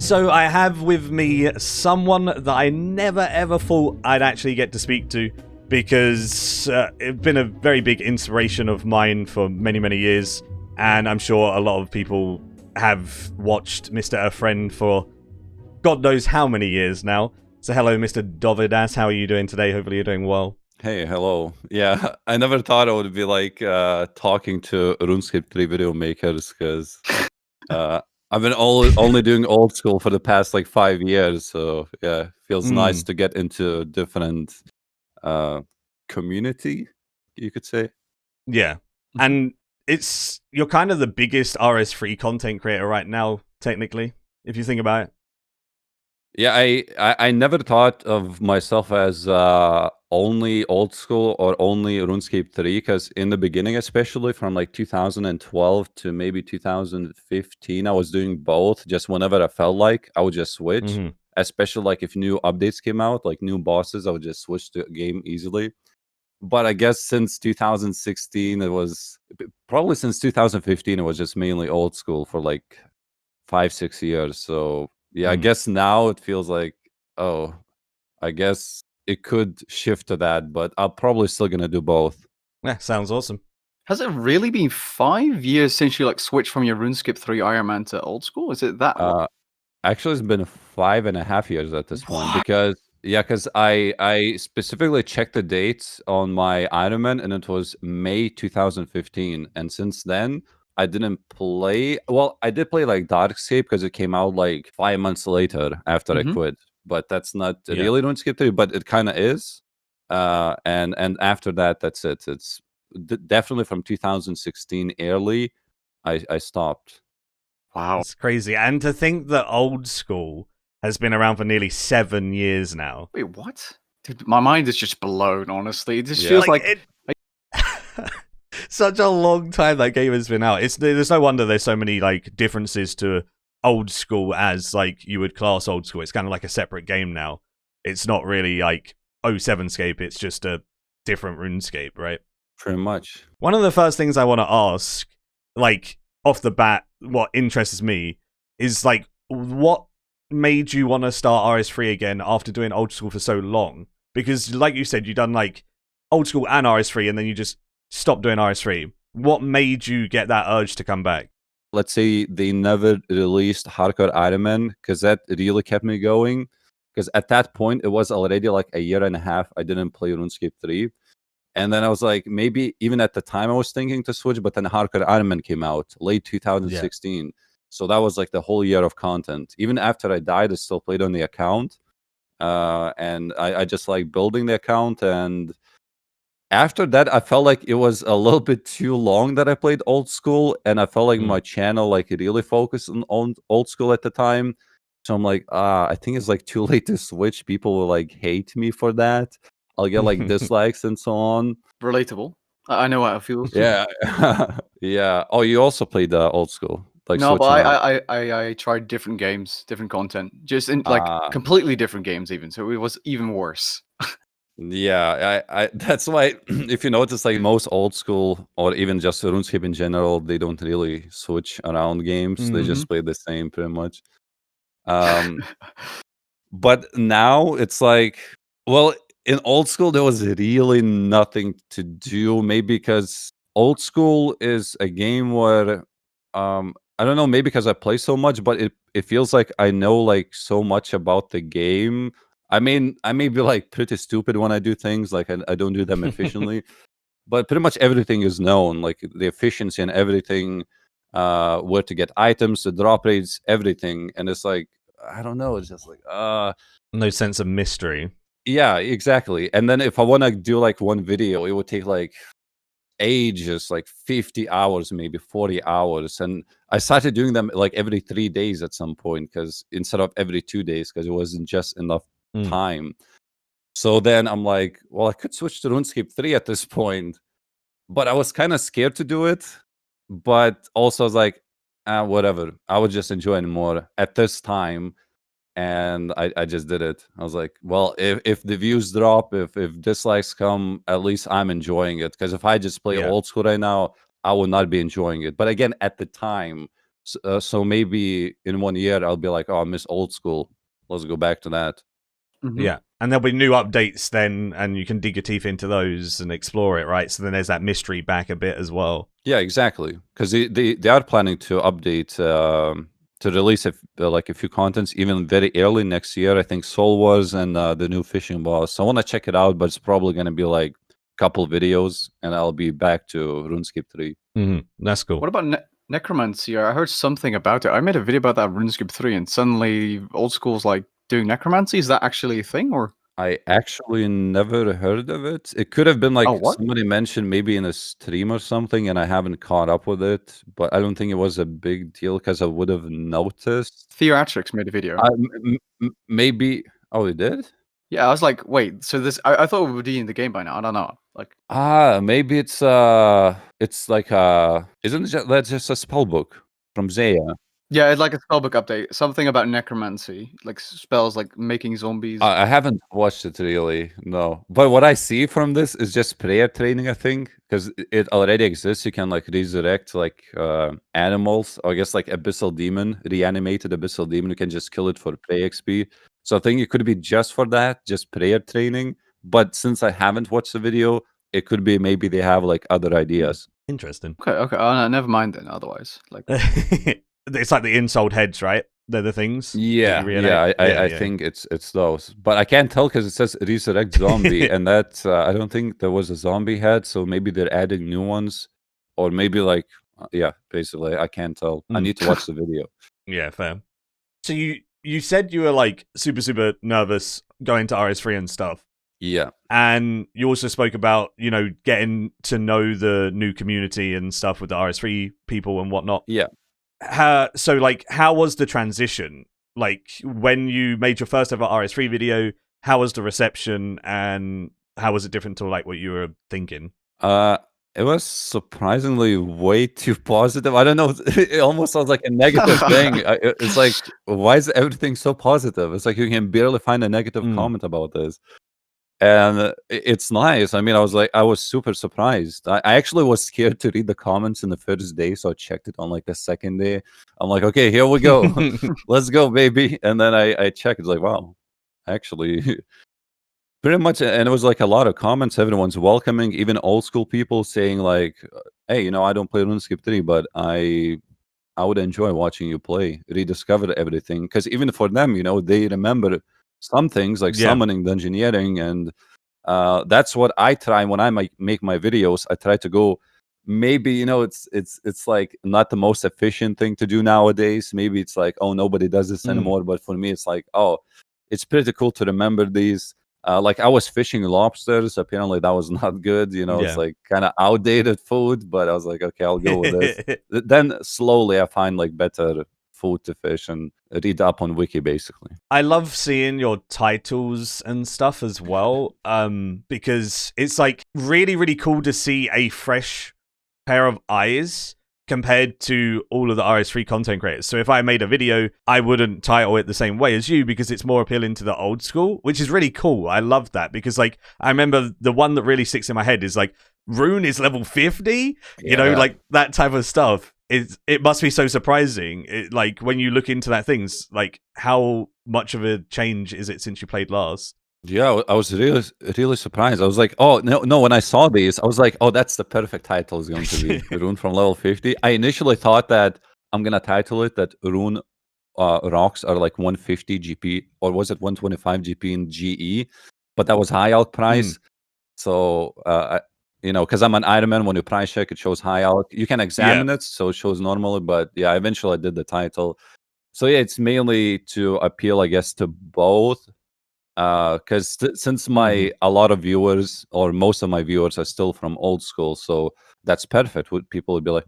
So I have with me someone that I never ever thought I'd actually get to speak to, because it's been a very big inspiration of mine for many, many years, and I'm sure a lot of people have watched Mr. A Friend for God knows how many years now. So hello, Mr. Dovidas, how are you doing today? Hopefully you're doing well. Hey, hello. Yeah, I never thought I would be like talking to RuneScape 3 video makers because I've been only doing old school for the past like 5 years. So yeah, feels nice to get into a different community, you could say. Yeah, and you're kind of the biggest RS3 content creator right now, technically, if you think about it. Yeah, I never thought of myself as only old school or only RuneScape 3 because in the beginning, especially from like 2012 to maybe 2015, I was doing both. Just whenever I felt like, I would just switch. Especially like if new updates came out, like new bosses, I would just switch to a game easily. But I guess since 2016, it was probably since 2015, it was just mainly old school for like 5-6 years. So yeah, I guess now it feels like, oh, I guess it could shift to that, but I'm probably still gonna do both. Yeah, sounds awesome. Has it really been 5 years since you like switched from your RuneScape 3 Iron Man to old school? Is it that long? Actually, it's been 5.5 years at this point because I specifically checked the dates on my Iron Man and it was May 2015, and since then I didn't play. Well, I did play like Darkscape because it came out like 5 months later after I quit, but that's not really RuneScape 3, but it kind of is. And after that, that's it. It's definitely from 2016 early. I stopped. Wow. It's crazy. And to think that old school has been around for nearly 7 years now. Wait, what? Dude, my mind is just blown, honestly. It just feels like such a long time that game has been out. There's no wonder there's so many like differences to old school as like you would class old school. It's kind of like a separate game now. It's not really like 07scape, it's just a different RuneScape, right? Pretty much. One of the first things I want to ask, like off the bat, what interests me is like what made you want to start RS3 again after doing old school for so long? Because like you said, you've done like old school and RS3 and then you just stopped doing RS3. What made you get that urge to come back? Let's say they never released Hardcore Iron Man because that really kept me going. Because at that point, it was already like a year and a half I didn't play RuneScape 3. And then I was like, maybe even at the time I was thinking to switch, but then Hardcore Iron Man came out late 2016. So that was like the whole year of content. Even after I died, I still played on the account. And I just like building the account. And after that, I felt like it was a little bit too long that I played old school. And I felt like my channel like really focused on old school at the time. So I'm like, I think it's like too late to switch. People will like hate me for that. I'll get like dislikes and so on. Relatable. I know how it feels. Yeah. Yeah. Oh, you also played old school? Like no, but switching I tried different games, different content, just in like completely different games even. So it was even worse. Yeah, I that's why if you notice, like most old school or even just RuneScape in general, they don't really switch around games. They just play the same pretty much. But now it's like, well, in old school there was really nothing to do. Maybe because old school is a game where I don't know, maybe because I play so much, but it feels like I know like so much about the game. I mean, I may be like pretty stupid when I do things, like I don't do them efficiently, but pretty much everything is known, like the efficiency and everything, where to get items, the drop rates, everything. And it's like, I don't know, it's just like, no sense of mystery. Yeah, exactly. And then if I want to do like one video, it would take like ages, like 50 hours, maybe 40 hours. And I started doing them like every 3 days at some point, because instead of every 2 days, because it wasn't just enough time. So then I'm like, well, I could switch to RuneScape 3 at this point, but I was kind of scared to do it. But also I was like, whatever, I was just enjoying more at this time. And I just did it. I was like, well, if the views drop, if dislikes come, at least I'm enjoying it. Because if I just play old school right now, I would not be enjoying it. But again, at the time, So maybe in 1 year I'll be like, oh, I miss old school. Let's go back to that. Mhm. Yeah. And there'll be new updates then, and you can dig your teeth into those and explore it, right? So then there's that mystery back a bit as well. Yeah, exactly. Because they are planning to update to release like a few contents even very early next year. I think Soul Wars and the new fishing boss. So I want to check it out, but it's probably going to be like a couple videos, and I'll be back to RuneScape 3. That's cool. What about necromancy? I heard something about it. I made a video about that in RuneScape 3, and suddenly old school's like doing necromancy. Is that actually a thing, or? I actually never heard of it. It could have been like Oh, what? somebody mentioned maybe in a stream or something, and I haven't caught up with it. But I don't think it was a big deal because I would have noticed. Theatrics made a video. Maybe. Oh, it did? Yeah, I was like, wait, so this I thought it would be in the game by now. I don't know. Like, Maybe it's like isn't that just a spell book from Zaya? yeah, it's like a spellbook update. Something about necromancy, like spells like making zombies. I haven't watched it really, no. But what I see from this is just prayer training, I think, because it already exists. You can like resurrect like animals, or I guess like abyssal demon, reanimated abyssal demon. You can just kill it for prayer XP. So I think it could be just for that, just prayer training. But since I haven't watched the video, it could be maybe they have like other ideas. Interesting. Okay. Oh, no, never mind then. Otherwise, like, It's like the insold heads, right? They're the things. that you Yeah, reanimate. I think it's those, but I can't tell because it says resurrect zombie, and that I don't think there was a zombie head, so maybe they're adding new ones, or maybe like yeah, basically I can't tell. I need to watch the video. Yeah, fair. So you said you were like super nervous going to RS3 and stuff. Yeah, And you also spoke about, getting to know the new community and stuff with the RS3 people and whatnot. yeah. So, like, how was the transition? Like, when you made your first ever RS3 video, how was the reception, and how was it different to, like, what you were thinking? It was surprisingly way too positive. I don't know. It almost sounds like a negative thing. It's like, why is everything so positive? It's like you can barely find a negative comment about this. And it's nice. I mean, I was super surprised. I actually was scared to read the comments in the first day, so I checked it on like the second day. I'm like, okay, here we go. Let's go, baby. And then I checked. It's like, wow, actually, pretty much. And it was like a lot of comments. Everyone's welcoming, even old school people saying like, hey, I don't play RuneScape 3, but I would enjoy watching you play, rediscover everything. Because even for them, they remember some things like Yeah. summoning, dungeoneering, and that's what I try when I make my videos. I try to go. Maybe it's like not the most efficient thing to do nowadays. Maybe it's like, oh, nobody does this anymore. But for me, it's like, oh, it's pretty cool to remember these. Like I was fishing lobsters. Apparently, that was not good. It's like kind of outdated food. But I was like, okay, I'll go with this. Then slowly, I find like better food to fish and read up on wiki basically. I love seeing your titles and stuff as well, because it's like really cool to see a fresh pair of eyes compared to all of the RS3 content creators. So if I made a video, I wouldn't title it the same way as you because it's more appealing to the old school, which is really cool. I love that because like I remember the one that really sticks in my head is like Rune is level 50, like that type of stuff. It must be so surprising. Like when you look into that things, like how much of a change is it since you played last? Yeah, I was really surprised. I was like, oh no, when I saw these, I was like, oh, that's the perfect title is going to be Rune from level 50. I initially thought that I'm gonna title it that Rune rocks are like 150 GP, or was it 125 GP in GE? But that was high alch price. So because I'm an Ironman, when you price check, it shows high alch. You can examine it, so it shows normally. But yeah, eventually I did the title. So yeah, it's mainly to appeal, I guess, to both. Because since a lot of viewers, or most of my viewers, are still from old school, so that's perfect. People would be like,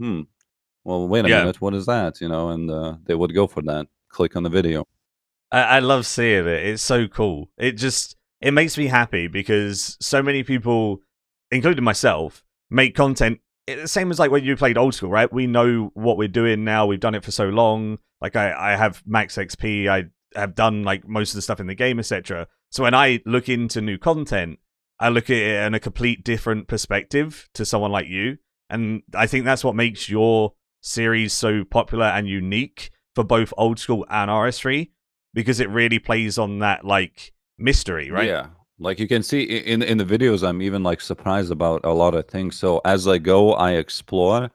well, wait a minute, what is that? And they would go for that. Click on the video. I love seeing it. It's so cool. It makes me happy because so many people, including myself, make content. The same as like when you played old school, right? We know what we're doing now. We've done it for so long. Like I have max XP. I have done like most of the stuff in the game, etc. So when I look into new content, I look at it in a complete different perspective to someone like you. And I think that's what makes your series so popular and unique for both old school and RS3 because it really plays on that like mystery, right? Yeah. Like you can see in the videos, I'm even like surprised about a lot of things. So as I go, I explore,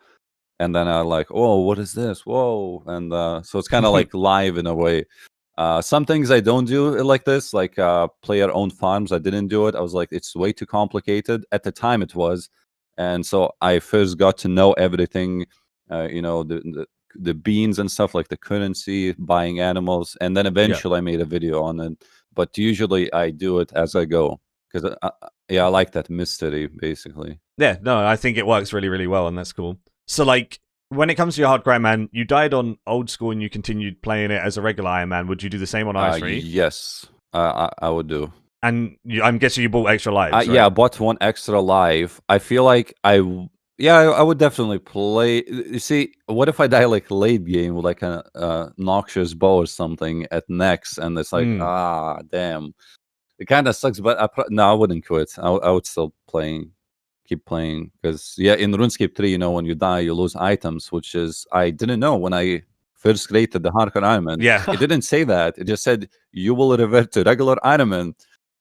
and then I like, oh, what is this? Whoa! And so it's kind of like live in a way. Some things I don't do like this, like player-owned farms. I didn't do it. I was like, it's way too complicated. At the time, it was, and so I first got to know everything. You know, the beans and stuff, like the currency, buying animals, and then eventually I made a video on it. But usually I do it as I go because yeah, I like that mystery basically. Yeah, no, I think it works really, really well, and that's cool. So, like, when it comes to your hardcore Iron Man, you died on old school and you continued playing it as a regular Iron Man. Would you do the same on RS3? Yes, I would do. And I'm guessing you bought extra lives, right? Yeah, I bought one extra live. I feel like I would definitely play. You see, what if I die like late game with like a noxious bow or something at next, and it's like, damn. It kind of sucks, but no, I wouldn't quit. I would still keep playing, because in RuneScape 3, you know, when you die, you lose items, which is I didn't know when I first created the hardcore Iron Man. Yeah. It didn't say that. It just said you will revert to regular Iron Man.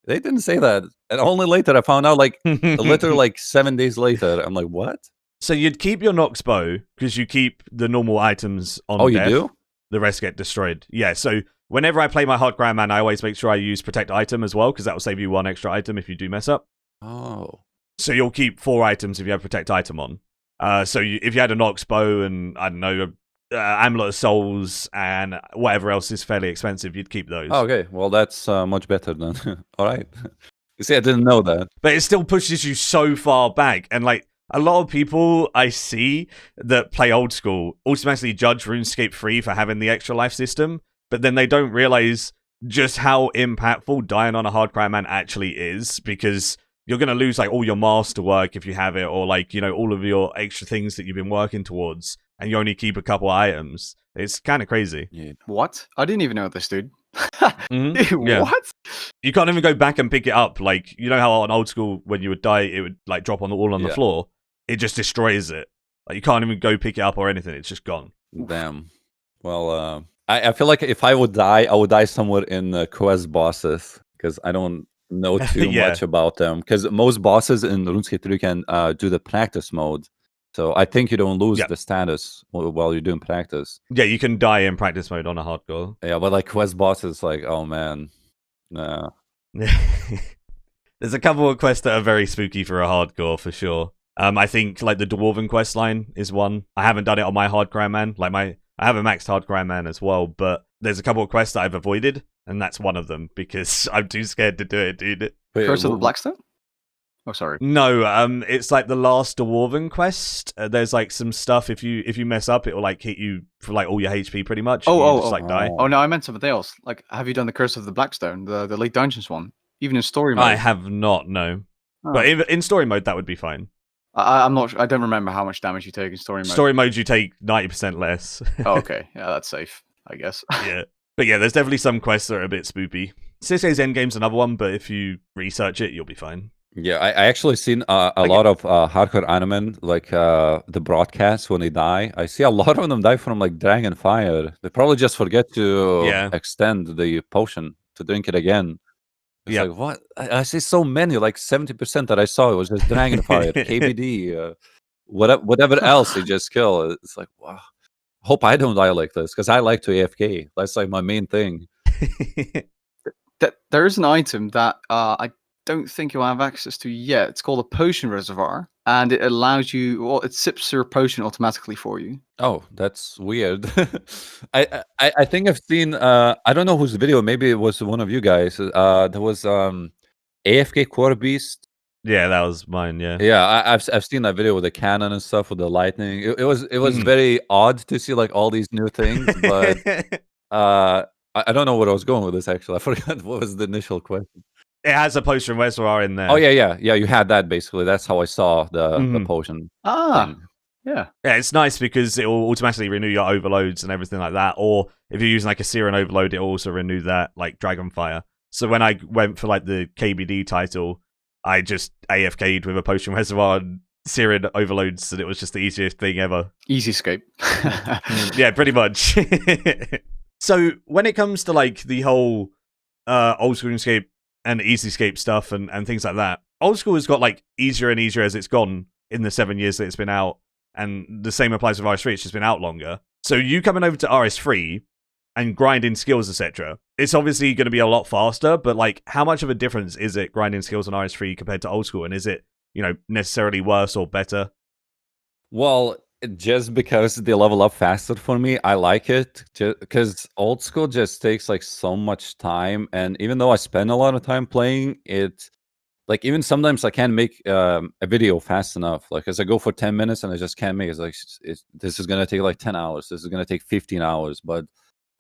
They didn't say that, and only later I found out, like literally like 7 days later. I'm like, what? So you'd keep your Nox bow because you keep the normal items on. Oh, death. You do? The rest get destroyed. Yeah. So whenever I play my hardcore Iron Man, I always make sure I use protect item as well because that will save you 1 extra item if you do mess up. Oh. So you'll keep 4 items if you have protect item on. So if you had a Nox bow and I don't know, Amulet of Souls and whatever else is fairly expensive, you'd keep those. Oh, okay, well that's much better then. All right. You see, I didn't know that. But it still pushes you so far back, and like a lot of people I see that play old school automatically judge RuneScape 3 for having the extra life system, but then they don't realize just how impactful dying on a hardcore Iron Man actually is, because you're going to lose like all your masterwork if you have it, or like, you know, all of your extra things that you've been working towards, and you only keep a couple items. It's kind of crazy. Yeah. What? I didn't even know this, dude. Yeah. What? You can't even go back and pick it up. Like, you know how on old school, when you would die, it would like drop on the floor. It just destroys it. Like, you can't even go pick it up or anything. It's just gone. Damn. Well, I feel like if I would die somewhere in quest bosses, because I don't know too much about them. Because most bosses in RuneScape 3 can do the practice mode. So I think you don't lose the status while you're doing practice. Yeah, you can die in practice mode on a hardcore. Yeah, but like quest bosses, like, oh man, nah. There's a couple of quests that are very spooky for a hardcore for sure. I think like the Dwarven quest line is one. I haven't done it on my hardcore Iron Man. Like I have a maxed hardcore Iron Man as well, but there's a couple of quests that I've avoided, and that's one of them because I'm too scared to do it, dude. Curse of the Blackstone? Oh, sorry. No, it's like the last Dwarven quest. There's like some stuff. If you mess up, it will like hit you for like all your HP pretty much. Die. Oh no, I meant something else. Like, have you done the Curse of the Blackstone, the Late Dungeons one? Even in story mode. I have not. No, but in story mode that would be fine. I'm not sure. I don't remember how much damage you take in story mode. Story mode, you take 90% less. Oh, okay. Yeah, that's safe, I guess. Yeah. But yeah, there's definitely some quests that are a bit spoopy. CSA's Endgame's another one, but if you research it, you'll be fine. Yeah, I actually seen a lot of hardcore Iron Man, like the broadcasts when they die. I see a lot of them die from like Dragon Fire. They probably just forget to extend the potion to drink it again. It's like, what? I see so many, like 70% that I saw, it was just Dragon Fire, KBD, whatever else they just kill. It's like, wow. Hope I don't die like this, because I like to AFK. That's like my main thing. There is an item that I don't think you'll have access to yet. It's called a potion reservoir, and it allows you, well, it sips your potion automatically for you. Oh, that's weird. I think I've seen, I don't know whose video, maybe it was one of you guys. There was AFK Core Beast. Yeah, that was mine. Yeah, yeah. I've seen that video with the cannon and stuff, with the lightning. It was very odd to see like all these new things, but I don't know what I was going with this. Actually, I forgot what was the initial question. It has a potion reservoir in there. Oh yeah. You had that basically. That's how I saw the potion. Thing. Yeah. Yeah, it's nice because it will automatically renew your overloads and everything like that. Or if you're using like a Siren overload, it will also renew that, like Dragonfire. So when I went for like the KBD title, I just AFK'd with a potion reservoir and Syrian overloads, and it was just the easiest thing ever. Easy escape. Yeah, pretty much. So when it comes to like the whole old school RuneScape and easy escape stuff and things like that, old school has got like easier and easier as it's gone in the 7 years that it's been out, and the same applies with RS3. It's just been out longer. So you coming over to RS3 and grinding skills, etc. It's obviously going to be a lot faster, but like, how much of a difference is it grinding skills on RS3 compared to old school, and is it, you know, necessarily worse or better? Well, just because they level up faster for me, I like it. Because old school just takes like so much time, and even though I spend a lot of time playing it, like even sometimes I can't make a video fast enough. Like as I go for 10 minutes and I just can't make it. It's like this is gonna take like 10 hours. This is gonna take 15 hours. But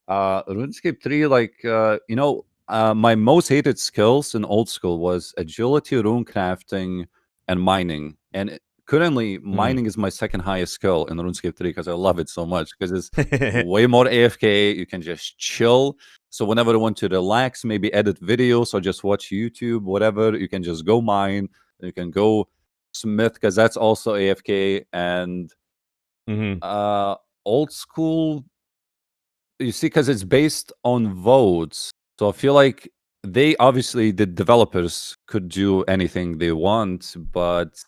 RuneScape 3, like you know, my most hated skills in old school was agility, rune crafting, and mining. And currently, mining is my second highest skill in RuneScape 3 because I love it so much. Because it's way more AFK. You can just chill. So whenever I want to relax, maybe edit videos or just watch YouTube, whatever, you can just go mine. You can go smith because that's also AFK. And old school, you see, because it's based on votes. So I feel like they obviously, the developers could do anything they want, but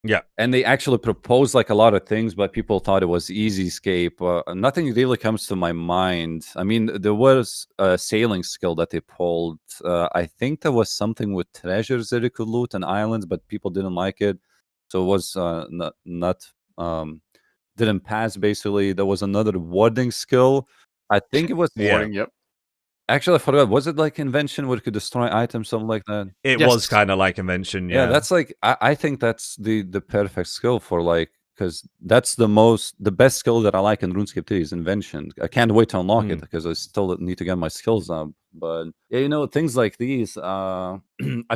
Yeah. and they actually proposed like a lot of things, but people thought it was easy escape. Nothing really comes to my mind. I mean, there was a sailing skill that they pulled. I think there was something with treasures that you could loot and islands, but people didn't like it. So it was not didn't pass. Basically, there was another warding skill. I think it was Warding, yep. Actually, I forgot. Was it like invention where you could destroy items, something like that? It Yes. was kind of like invention, Yeah, yeah. that's like I think that's the perfect skill for like, because that's the best skill that I like in RuneScape 3 is invention. I can't wait to unlock it because I still need to get my skills up. But yeah, you know, things like these, I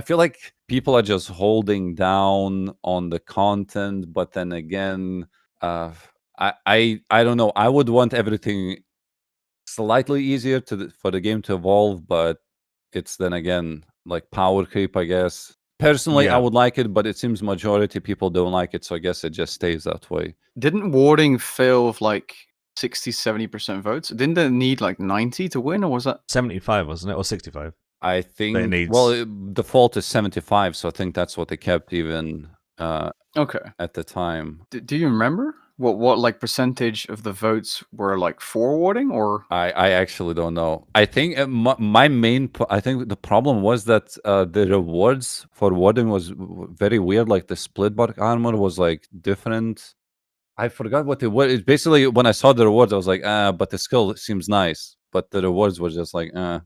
feel like people are just holding down on the content, but then again, I don't know. I would want everything slightly easier for the game to evolve, but it's then again like power creep, I guess. Personally, I Yeah. would like it, but it seems majority people don't like it, so I guess it just stays that way. Didn't warding fail with like 60-70% votes? Didn't they need like 90 to win, or was that 75, wasn't it? Or 65? I think needs- well, default is 75, so I think that's what they kept even okay? at the time. Do you remember what like percentage of the votes were like for warding, or I actually don't know. I think my main I think the problem was that the rewards for warding was very weird. Like the split bot armor was like different. I forgot what they were. It's basically when I saw the rewards, I was like, but the skill seems nice. But the rewards were just like, not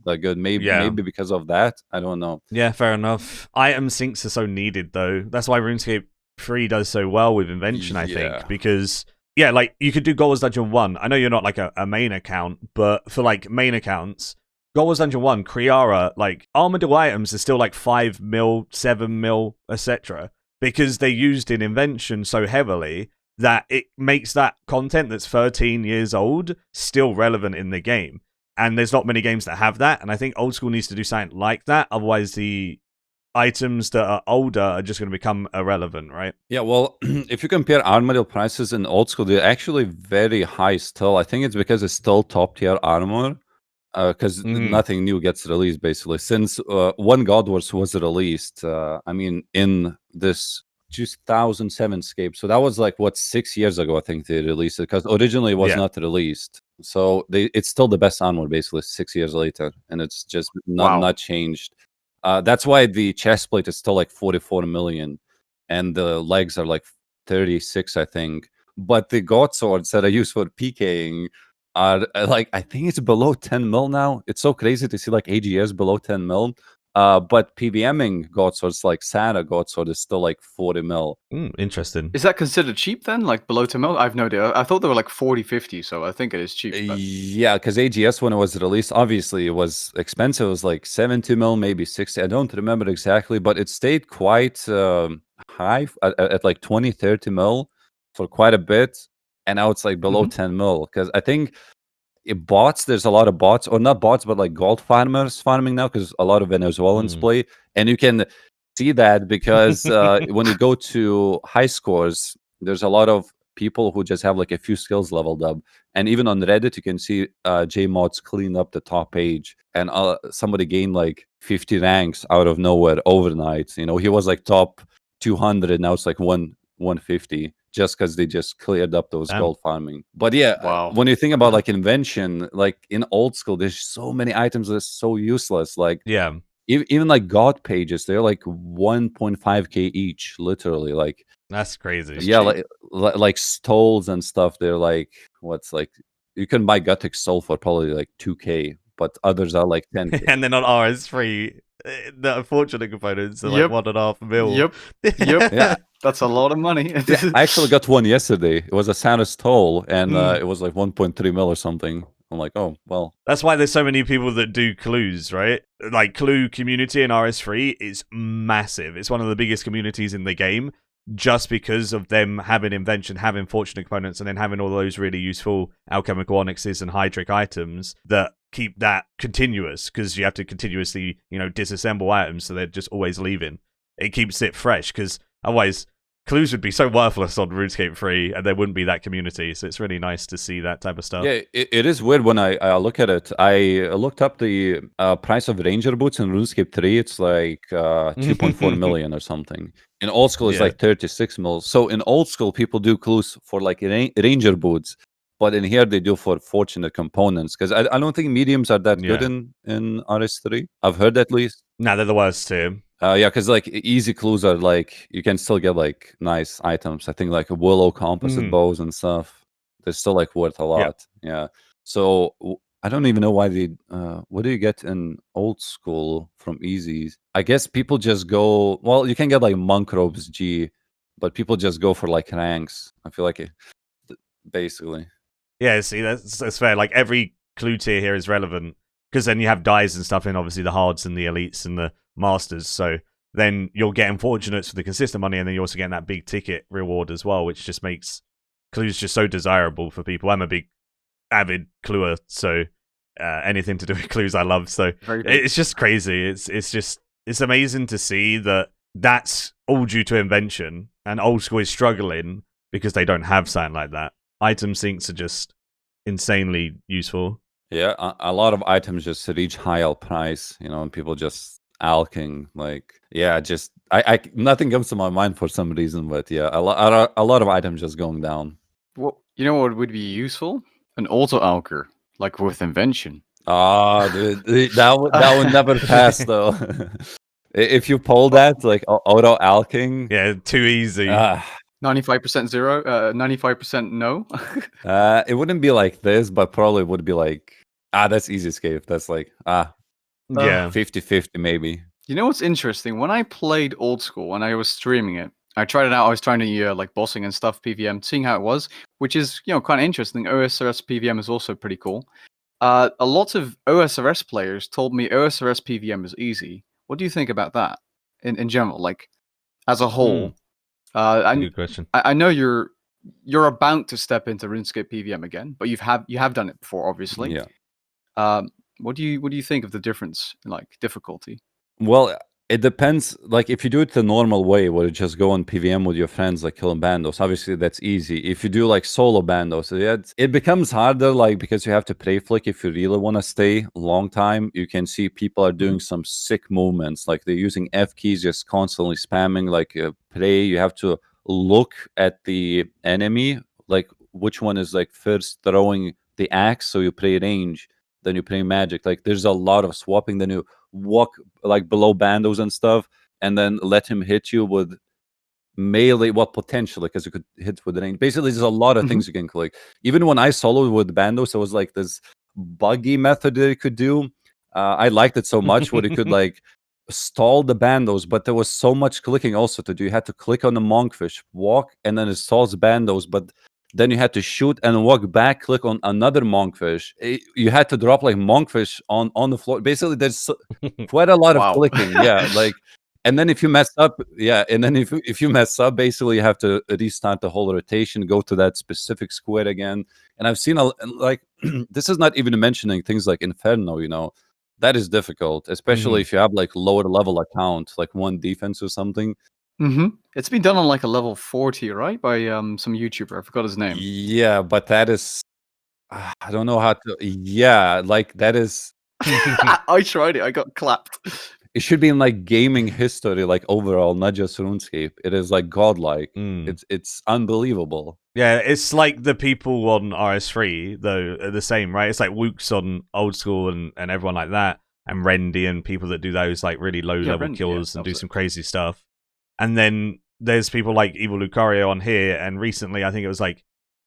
that good. Maybe because of that. I don't know. Yeah, fair enough. Item syncs are so needed, though. That's why RuneScape 3 does so well with Invention, I think. Because, yeah, like, you could do Gold Wars Dungeon 1. I know you're not, like, a main account, but for, like, main accounts, Gold Wars Dungeon 1, Kriara, like, Armadillo items are still, like, 5 mil, 7 mil, etc. Because they're used in Invention so heavily that it makes that content that's 13 years old still relevant in the game. And there's not many games that have that, and I think old school needs to do something like that, otherwise the items that are older are just going to become irrelevant, right? Yeah, well, if you compare Armadillo prices in old school, they're actually very high still. I think it's because it's still top tier armor, because nothing new gets released, basically. Since one God Wars was released, I mean, in this 2007 scape. So that was like, what, 6 years ago, I think they released it, because originally it was not released. So it's still the best armor, basically, 6 years later, and it's just not changed. That's why the chest plate is still like 44 million, and the legs are like 36, I think. But the god swords that I use for PKing are like, I think it's below 10 mil now. It's so crazy to see like AGS below 10 mil. But PVMing god swords like Sarah god sword is still like 40 mil. Interesting. is that considered cheap then? Like below 10 mil? I have no idea. I thought they were like 40-50, so I think it is cheap. But Yeah, because AGS, when it was released, obviously it was expensive. It was like 70 mil, maybe 60. I don't remember exactly, but it stayed quite high at like 20, 30 mil for quite a bit. And now it's like below 10 mil, because I think bots, there's a lot of bots, or not bots, but like gold farmers farming now, because a lot of Venezuelans play, and you can see that because when you go to high scores, there's a lot of people who just have like a few skills leveled up. And even on Reddit, you can see JMods clean up the top page, and somebody gained like 50 ranks out of nowhere overnight. You know, he was like top 200, now it's like 150, just because they just cleared up those Damn. gold farming. But yeah, Wow. when you think about like invention, like in old school, there's so many items that are so useless. Like Yeah. even like god pages, they're like 1.5k each, literally. Like That's crazy. It's yeah, cheap. like stoles and stuff, they're like, what's like, you can buy Gothic stole for probably like 2k, but others are like 10k. And then on RS3, the unfortunate components are Yep. like 1.5 mil. Yep. Yep. Yeah. That's a lot of money. Yeah, I actually got one yesterday. It was a Santa stole, and Mm. it was like 1.3 mil or something. I'm like, oh well. That's why there's so many people that do clues, right? Like clue community in RS3 is massive. It's one of the biggest communities in the game, just because of them having invention, having fortunate components, and then having all those really useful alchemical onyxes and hydric items that keep that continuous, because you have to continuously, disassemble items, so they're just always leaving. It keeps it fresh, because otherwise clues would be so worthless on RuneScape 3, and there wouldn't be that community. So it's really nice to see that type of stuff. Yeah, it is weird when I look at it. I looked up the price of Ranger boots in RuneScape 3. It's like 2.4 million or something. In old school, it's Yeah. like 36 mil. So in old school, people do clues for like Ranger boots, but in here they do for fortunate components. Because I don't think mediums are that good Yeah. in RS3. I've heard at least. No, they're the worst too. Yeah, because like easy clues are like, you can still get like nice items. I think like willow composite bows and stuff, they're still like worth a lot. Yeah. So I don't even know why they. What do you get in old school from easies? I guess people just go. Well, you can get like monk robes G, but people just go for like ranks. I feel like basically. Yeah, see, that's fair. Like every clue tier here is relevant, because then you have dies and stuff in obviously the hards and the elites and the masters. So then you're getting fortunates for the consistent money, and then you're also getting that big ticket reward as well, which just makes clues just so desirable for people. I'm a big avid cluer, so anything to do with clues I love. So it's just crazy. It's amazing to see that that's all due to invention, and old school is struggling because they don't have something like that. Item syncs are just insanely useful. Yeah, a lot of items just reach higher price, and people just alking, like, yeah, just I nothing comes to my mind for some reason, but yeah, a lot of items just going down. Well, you know what would be useful? An auto alker, like with invention. Ah, dude, that would never pass though. If you pull that, like auto alking, Yeah, too easy. 95% zero, 95% no. It wouldn't be like this, but probably would be like, that's easy escape. That's like, yeah, 50-50 maybe. You know what's interesting? When I played old school, when I was streaming it, I tried it out. I was trying to like bossing and stuff, PVM, seeing how it was, which is kind of interesting. OSRS PVM is also pretty cool. A lot of OSRS players told me OSRS PVM is easy. What do you think about that in general, like as a whole? good question. I know you're about to step into RuneScape PVM again, but you have done it before, obviously. Yeah. What do you think of the difference in like difficulty? Well, it depends. Like if you do it the normal way, where you just go on PVM with your friends, like killing bandos, obviously that's easy. If you do like solo bandos, it becomes harder, like because you have to play flick. If you really want to stay a long time, you can see people are doing some sick movements, like they're using F keys, just constantly spamming. Like play, you have to look at the enemy, like which one is like first throwing the axe, so you play range, then you play magic. Like there's a lot of swapping. Then you walk like below bandos and stuff, and then let him hit you with melee, well, potentially, because you could hit with the range. Basically, there's a lot of things you can click. Even when I soloed with bandos, it was like this buggy method that you could do. I liked it so much where you could like stall the bandos, but there was so much clicking also to do. You had to click on the monkfish, walk, and then it stalls bandos, but then you had to shoot and walk back, click on another monkfish. You had to drop like monkfish on the floor. Basically, there's quite a lot of clicking. Yeah, like, and then if you mess up, and then if you mess up, basically you have to restart the whole rotation, go to that specific square again. And I've seen like this is not even mentioning things like Inferno. That is difficult, especially if you have like lower level account, like 1 defense or something. It's been done on like a level 40, right? By some YouTuber. I forgot his name. Yeah, but that is I don't know how to. Yeah, like that is. I tried it. I got clapped. It should be in like gaming history, like overall, not just RuneScape. It is like godlike. It's unbelievable. Yeah, it's like the people on RS3 though are the same, right? It's like Wooks on old school and everyone like that, and Rendy and people that do those like really low level Rendy, kills and do some crazy stuff. And then there's people like Evil Lucario on here, and recently I think it was like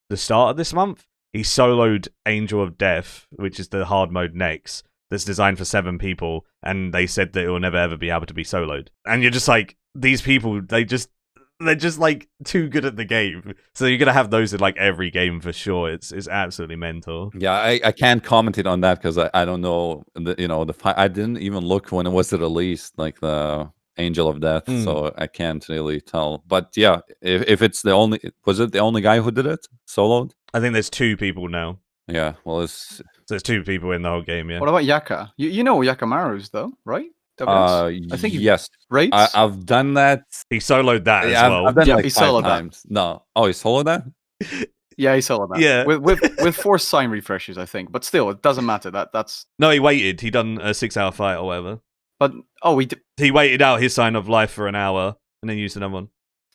the start of this month, he soloed Angel of Death, which is the hard mode next, that's designed for 7 people, and they said that it will never ever be able to be soloed. And you're just like, these people, they're just like too good at the game. So you're gonna have those in like every game for sure. It's absolutely mental. Yeah, I can't comment it on that because I don't know I didn't even look when it was released, like the Angel of Death, so I can't really tell. But yeah, if it's the only, was it the only guy who did it soloed? I think there's 2 people now. Yeah, well, So there's 2 people in the whole game. Yeah. What about Yaka? You know Yakamaru's though, right? I think yes. Raids? I've done that. He soloed that as well. I've done like he 5 soloed times. No, he soloed that. Yeah, he soloed that. Yeah. with 4 sign refreshes, I think. But still, it doesn't matter. That's No, he waited. He done a 6-hour fight or whatever. But he waited out his sign of life for an hour and then used another one.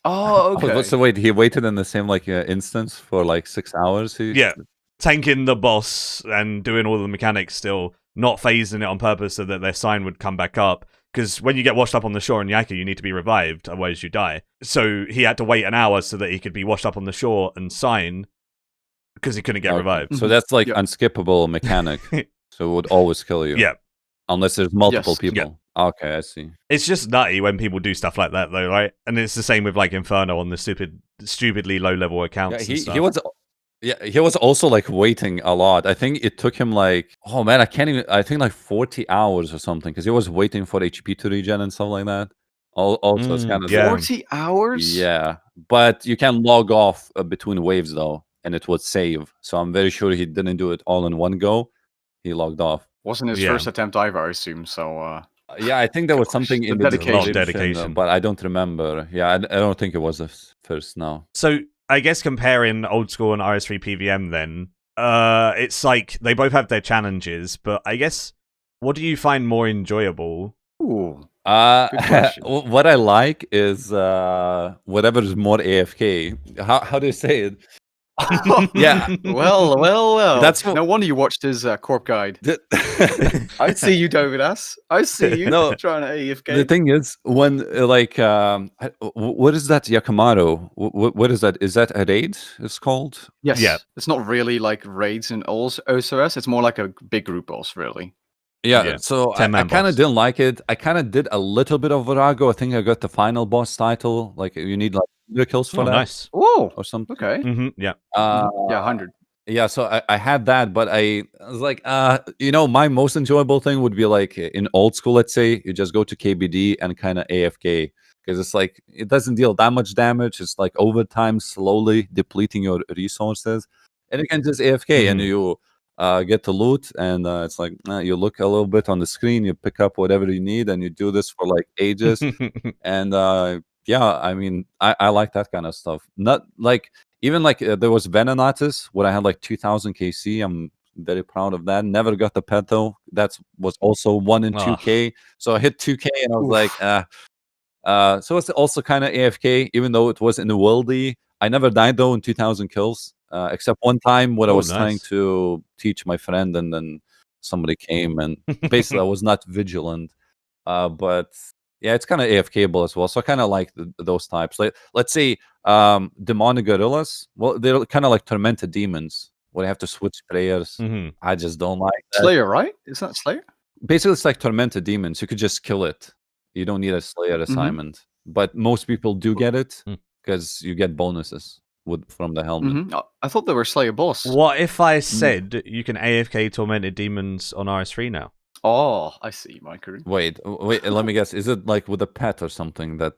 Oh, okay. What's the wait? He waited in the same like instance for like 6 hours. Yeah, tanking the boss and doing all the mechanics still, not phasing it on purpose so that their sign would come back up. Because when you get washed up on the shore in Yaka, you need to be revived, otherwise you die. So he had to wait an hour so that he could be washed up on the shore and sign, because he couldn't get revived. So that's like unskippable mechanic. So it would always kill you. Yeah. Unless there's multiple people. Yeah. Okay, I see. It's just nutty when people do stuff like that, though, right? And it's the same with like Inferno on the stupidly low-level accounts. Yeah, he was also like waiting a lot. I think it took him like, oh man, I think like 40 hours or something, because he was waiting for HP to regen and stuff like that. Also, it's kind of 40 hours. Yeah, but you can log off between waves though, and it would save. So I'm very sure he didn't do it all in one go. He logged off. Wasn't his first attempt either, I assume. So yeah, I think there was something in the dedication, but I don't remember. Yeah, I don't think it was the first now. So I guess comparing old school and RS3 PVM, then it's like they both have their challenges, but I guess what do you find more enjoyable? Ooh. What I like is whatever is more AFK. How do you say it? Yeah. Well. That's no wonder you watched his Corp guide. I see you, Davidas. I see you trying to AFK. The thing is, when like, what is that Yakamaru? What is that? Is that a raid? It's called. Yes. Yeah. It's not really like raids in OSRS. It's more like a big group boss, really. Yeah, so I kind of didn't like it. I kind of did a little bit of Virago. I think I got the final boss title. Like, you need like 100 kills for that. Nice. Oh, or something. Okay. Yeah. Yeah, 100. Yeah, so I had that, but I was like, my most enjoyable thing would be like in old school, let's say, you just go to KBD and kind of AFK. Because it's like, it doesn't deal that much damage. It's like over time, slowly depleting your resources. And you can just AFK and you... get the loot, and it's like you look a little bit on the screen, you pick up whatever you need, and you do this for like ages. And yeah, I mean, I like that kind of stuff. Not like even like there was Venanatus where I had like 2000 KC. I'm very proud of that. Never got the pet though. That was also 1 in 2K. So I hit 2K and I was like, so it's also kind of AFK, even though it was in the worldy. I never died though in 2000 kills. Except one time when I was trying to teach my friend, and then somebody came, and basically I was not vigilant. But yeah, it's kind of AFKable as well. So I kind of like those types. Like, let's say demonic gorillas. Well, they're kind of like tormented demons where you have to switch players. I just don't like that. Slayer, right? Isn't that Slayer? Basically, it's like tormented demons. You could just kill it. You don't need a Slayer assignment. But most people do get it because you get bonuses from the helmet. I thought they were Slayer boss. What if I said you can AFK tormented demons on RS3 now? Oh, I see, Maikeru. Wait, let me guess. Is it like with a pet or something that...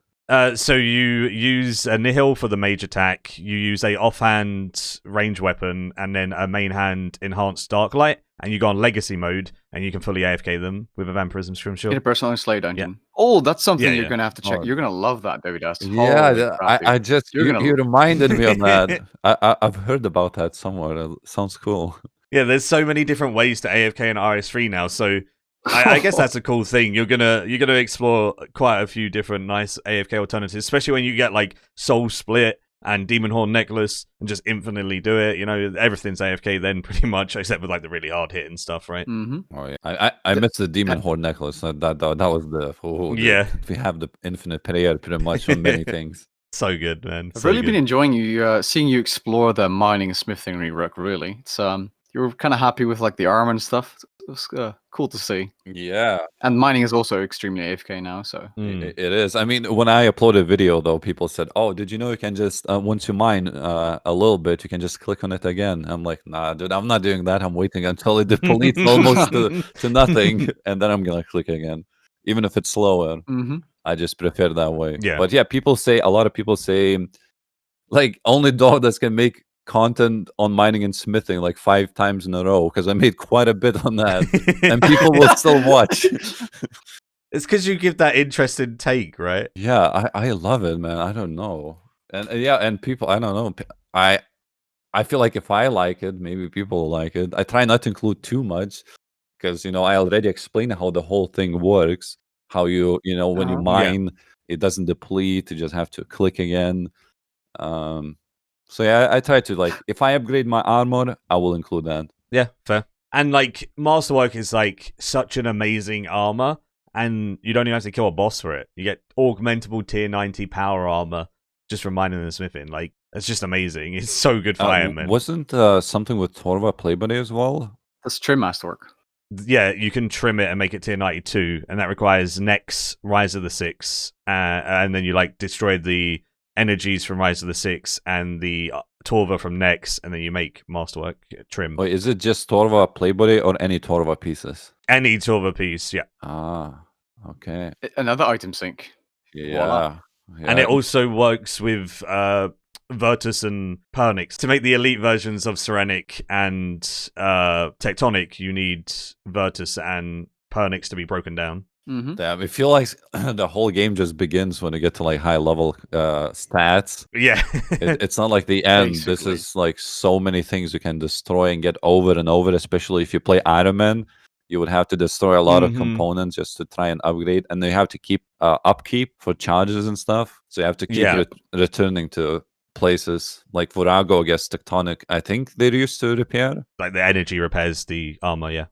So you use a Nihil for the mage attack, you use a offhand range weapon, and then a main hand enhanced Darklight, and you go on legacy mode, and you can fully AFK them with a vampirism scrimshaw. In a personal slay dungeon. Oh, that's something Yeah, you're yeah. gonna have to check. Oh. You're gonna love that, Baby Dust. Yeah, Holy crap, I dude. just You're you, gonna you reminded me on that. I've heard about that somewhere. Sounds cool. Yeah, there's so many different ways to AFK in RS3 now, so I guess that's a cool thing. You're gonna explore quite a few different nice AFK alternatives, especially when you get like Soul Split and Demon Horn Necklace and just infinitely do it. You know, everything's AFK then pretty much, except with like the really hard hitting stuff, right? Mm-hmm. Oh yeah, I missed the Demon Horn necklace. That was the Yeah. We have the infinite prayer pretty much on many things. So good, man. I've So really good. been enjoying seeing you explore the mining and smithing rework. Really, it's you're kind of happy with like the armor and stuff. It's cool to see. Yeah, And mining is also extremely AFK now, so Mm. it is. I mean, when I uploaded a video, though, people said, "Oh, did you know you can just once you mine a little bit, you can just click on it again?" I'm like, "Nah, dude, I'm not doing that. I'm waiting until it depletes almost to nothing, and then I'm gonna click again, even if it's slower." mm-hmm. I just prefer that way. Yeah. But yeah, a lot of people say, like, only Dawdas can make content on mining and smithing like 5 times in a row because I made quite a bit on that, and people will still watch. It's because you give that interesting take, right? Yeah, I love it, man. I don't know, and yeah, and people, I don't know. I feel like if I like it, maybe people will like it. I try not to include too much because I already explained how the whole thing works. How when you Uh-huh. mine, it doesn't deplete. You just have to click again. So yeah, I try to, like, if I upgrade my armor, I will include that. Yeah, fair. And like Masterwork is like such an amazing armor, and you don't even have to kill a boss for it. You get augmentable tier 90 power armor just from mining and smithing. Like, it's just amazing. It's so good for Iron Man. Wasn't something with Torva Playbuddy as well? That's trim masterwork. Yeah, you can trim it and make it tier 92, and that requires Nex, Rise of the Six, and then you like destroy the energies from Rise of the Six and the Torva from Nex, and then you make Masterwork trim. Wait, is it just Torva Playbuddy or any Torva pieces? Any Torva piece, yeah. Ah, okay. Another item sync. Yeah. And it also works with Virtus and Pernix. To make the elite versions of Serenic and Tectonic, you need Virtus and Pernix to be broken down. Mm-hmm. Damn, I feel like the whole game just begins when you get to like high level stats. Yeah. It's not like the end. This Basically. is like so many things you can destroy and get over and over, especially if you play Iron Man. You would have to destroy a lot of components just to try and upgrade, and they have to keep upkeep for charges and stuff. So you have to keep returning to places like Virago against Tectonic. I think they're used to repair. Like the energy repairs the armor, yeah.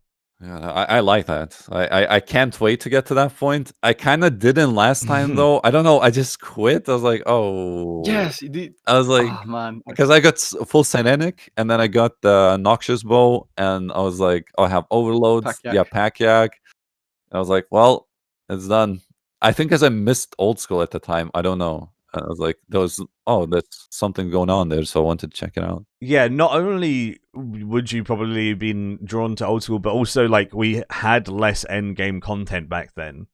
Yeah, I like that. I can't wait to get to that point. I kind of didn't last time though. I don't know. I just quit. I was like, oh. Yes. I was like, oh, man. because I got full Sinenic, and then I got the Noxious Bow, and I was like, oh, I have Overloads. Pack-Yak. Yeah, Pack-Yak. And I was like, well, it's done. I think because I missed old school at the time. I don't know. I was like, there's something going on there, so I wanted to check it out. Yeah, not only would you probably been drawn to old school, but also like we had less end game content back then.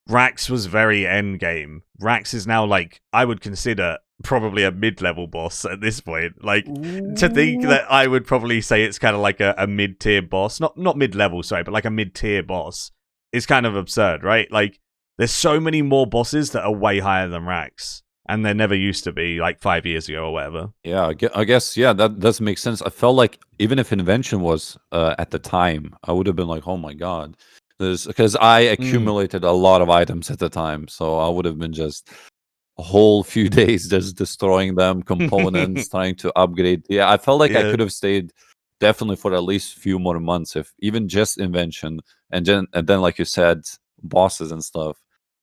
Rax was very end game. Rax is now like, I would consider probably a mid-level boss at this point. Like, to think that I would probably say it's kind of like a mid-tier boss, not mid-level, sorry, but like a mid-tier boss is kind of absurd, right? Like, there's so many more bosses that are way higher than Rax. And there never used to be, like 5 years ago or whatever. Yeah, I guess, yeah, that does make sense. I felt like even if Invention was at the time, I would have been like, oh my god. Because I accumulated a lot of items at the time. So I would have been just a whole few days just destroying them, components, trying to upgrade. Yeah, I felt like I could have stayed definitely for at least a few more months, if even just Invention. And then like you said, bosses and stuff.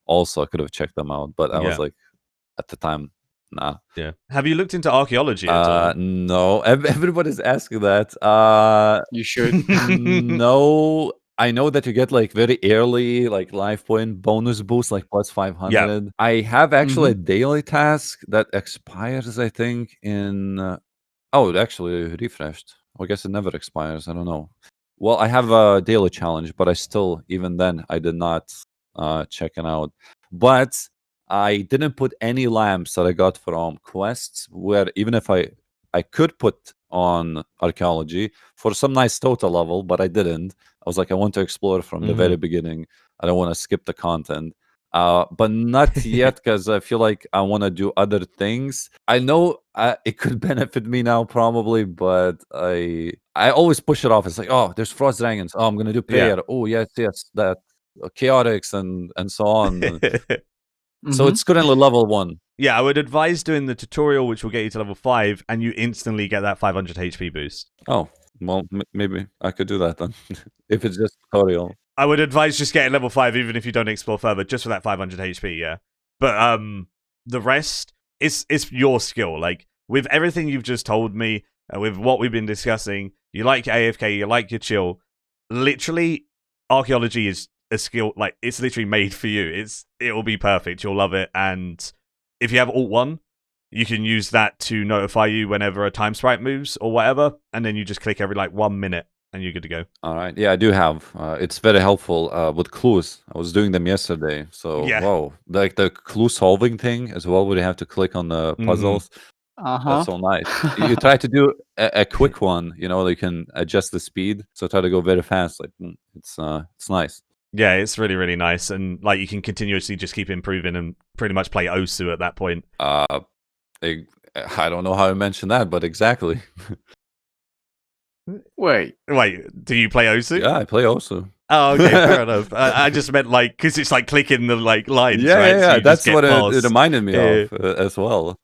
Also, I could have checked them out. But I was like, at the time, nah. Yeah. Have you looked into archaeology at all? No. Everybody's asking that. You should. No. I know that you get like very early like life point bonus boost, like plus 500. Yeah. I have actually a daily task that expires, I think, in it actually refreshed. I guess it never expires. I don't know. Well, I have a daily challenge, but I still, even then, I did not check it out. But I didn't put any lamps that I got from quests, where even if I I could put on archaeology for some nice total level, but I didn't. I was like, I want to explore from the very beginning. I don't want to skip the content. But not yet, because I feel like I want to do other things. I know it could benefit me now, probably, but I always push it off. It's like, oh, there's frost dragons. Oh, I'm gonna do prayer. Oh, yes, that chaotics and so on. So it's currently level 1. Yeah, I would advise doing the tutorial, which will get you to level 5, and you instantly get that 500 HP boost. Oh, well, maybe I could do that then, if it's just tutorial. I would advise just getting level 5, even if you don't explore further, just for that 500 HP, yeah. But the rest, it's your skill. Like, with everything you've just told me, with what we've been discussing, you like your AFK, you like your chill. Literally, archaeology is a skill, like, it's literally made for you. It'll be perfect. You'll love it. And if you have Alt 1, you can use that to notify you whenever a time sprite moves or whatever, and then you just click every, 1 minute, and you're good to go. All right. Yeah, I do have. It's very helpful with clues. I was doing them yesterday. So, whoa. Like the clue solving thing as well, where you have to click on the puzzles. That's so nice. You try to do a quick one, you can adjust the speed. So try to go very fast. Like, it's nice. Yeah, it's really, really nice. And you can continuously just keep improving and pretty much play Osu at that point. I don't know how I mentioned that, but exactly. Wait, do you play Osu? Yeah, I play Osu. Oh, okay, fair enough. I just meant because it's clicking the lines. Yeah, right? yeah, So that's what it reminded me of as well.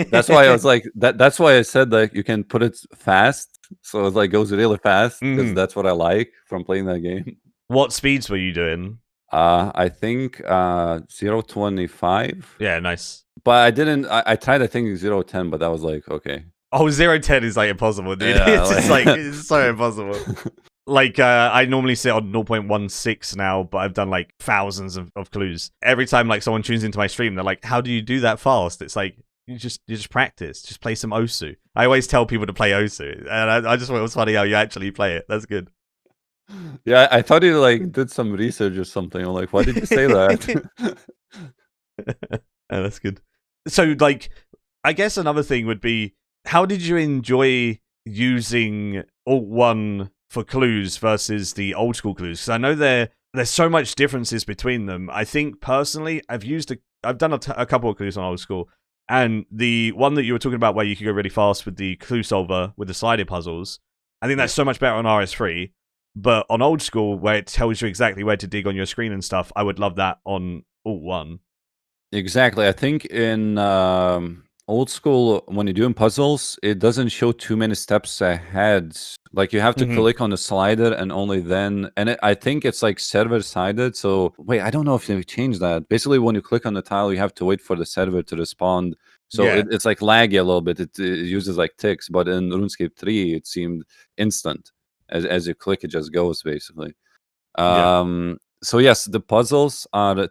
That's why I was like, that's why I said you can put it fast, so it goes really fast, because that's what I like from playing that game. What speeds were you doing? I think 0.25. Yeah, nice. But I didn't. I tried, I think 0.10, but that was okay. Oh, 0.10 is impossible, dude. Yeah, it's it's so impossible. I normally sit on 0.16 now, but I've done thousands of clues. Every time someone tunes into my stream, they're like, "How do you do that fast?" It's you just practice, just play some Osu. I always tell people to play Osu, and I just thought it was funny how you actually play it. That's good. Yeah, I thought you did some research or something. I'm like, why did you say that? That's good. So I guess another thing would be, how did you enjoy using Alt 1 for clues versus the old school clues? Because I know there's so much differences between them. I think personally, I've done a couple of clues on old school, and the one that you were talking about where you could go really fast with the clue solver with the slided puzzles, I think that's so much better on RS3. But on old school, where it tells you exactly where to dig on your screen and stuff, I would love that on Alt 1. Exactly. I think in old school, when you're doing puzzles, it doesn't show too many steps ahead. You have to click on the slider and only then. And I think it's server-sided. So, wait, I don't know if they changed that. Basically, when you click on the tile, you have to wait for the server to respond. So it's laggy a little bit. It uses ticks. But in RuneScape 3, it seemed instant. As you click, it just goes, basically. So yes, the puzzles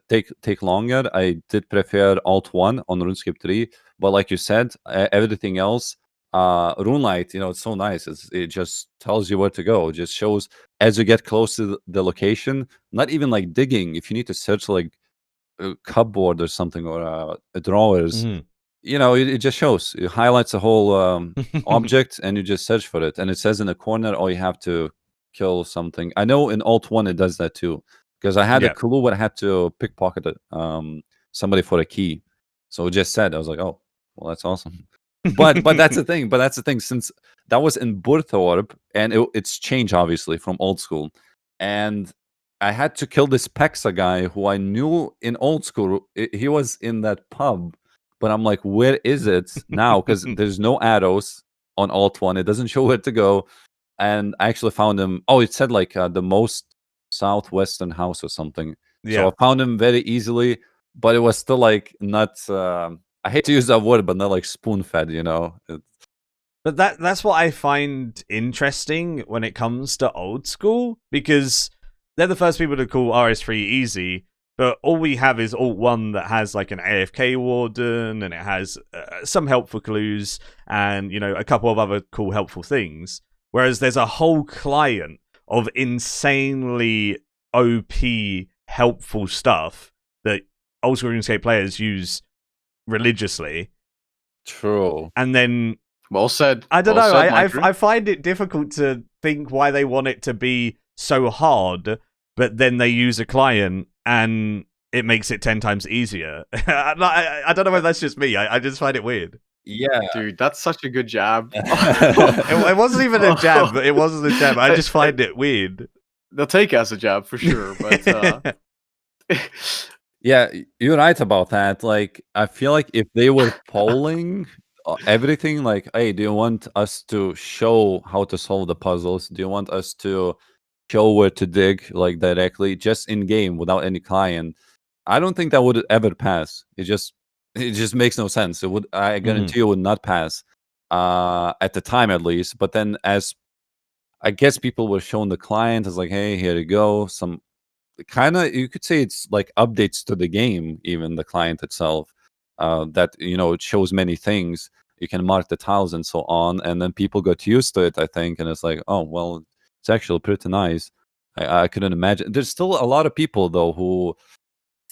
take longer. I did prefer Alt 1 on RuneScape 3, but like you said, everything else, RuneLight, it's so nice. It just tells you where to go. It just shows as you get close to the location. Not even digging. If you need to search a cupboard or something, or drawers, it just shows. It highlights the whole object, and you just search for it. And it says in the corner, oh, you have to kill something. I know in Alt 1 it does that too. Because I had a clue where I had to pickpocket somebody for a key. So it just said, I was like, oh, well, that's awesome. But that's the thing. But that's the thing. Since that was in Burthorpe, and it's changed, obviously, from old school. And I had to kill this Pexa guy who I knew in old school. He was in that pub. But I'm like, where is it now? Because there's no arrows on Alt 1. It doesn't show where to go. And I actually found him. Oh, it said the most southwestern house or something. So I found him very easily, but it was still not I hate to use that word, but not spoon-fed, But that's what I find interesting when it comes to old school, because they're the first people to call RS3 easy, but all we have is Alt 1 that has an AFK warden, and it has some helpful clues and a couple of other cool helpful things, whereas there's a whole client of insanely OP helpful stuff that old school RuneScape players use religiously. True. And then Well said. I don't Well know. said, I Maikeru. find it difficult to think why they want it to be so hard, but then they use a client and it makes it 10 times easier. I don't know if that's just me. I just find it weird. Yeah. Dude, that's such a good jab. It wasn't even a jab. It wasn't a jab. I just find it weird. They'll take it as a jab for sure, but Yeah, you're right about that. Like, I feel like if they were polling everything, like, hey, do you want us to show how to solve the puzzles? Do you want us to show where to dig, like directly, just in game without any client? I don't think that would ever pass. It just makes no sense. It would, I guarantee you, would not pass at the time at least. But then, as I guess people were shown the client as like, hey, here you go, some kind of, you could say it's like updates to the game, even the client itself, that it shows many things. You can mark the tiles and so on, and then people got used to it, I think, and it's like, oh well, it's actually pretty nice. I couldn't imagine. There's still a lot of people though who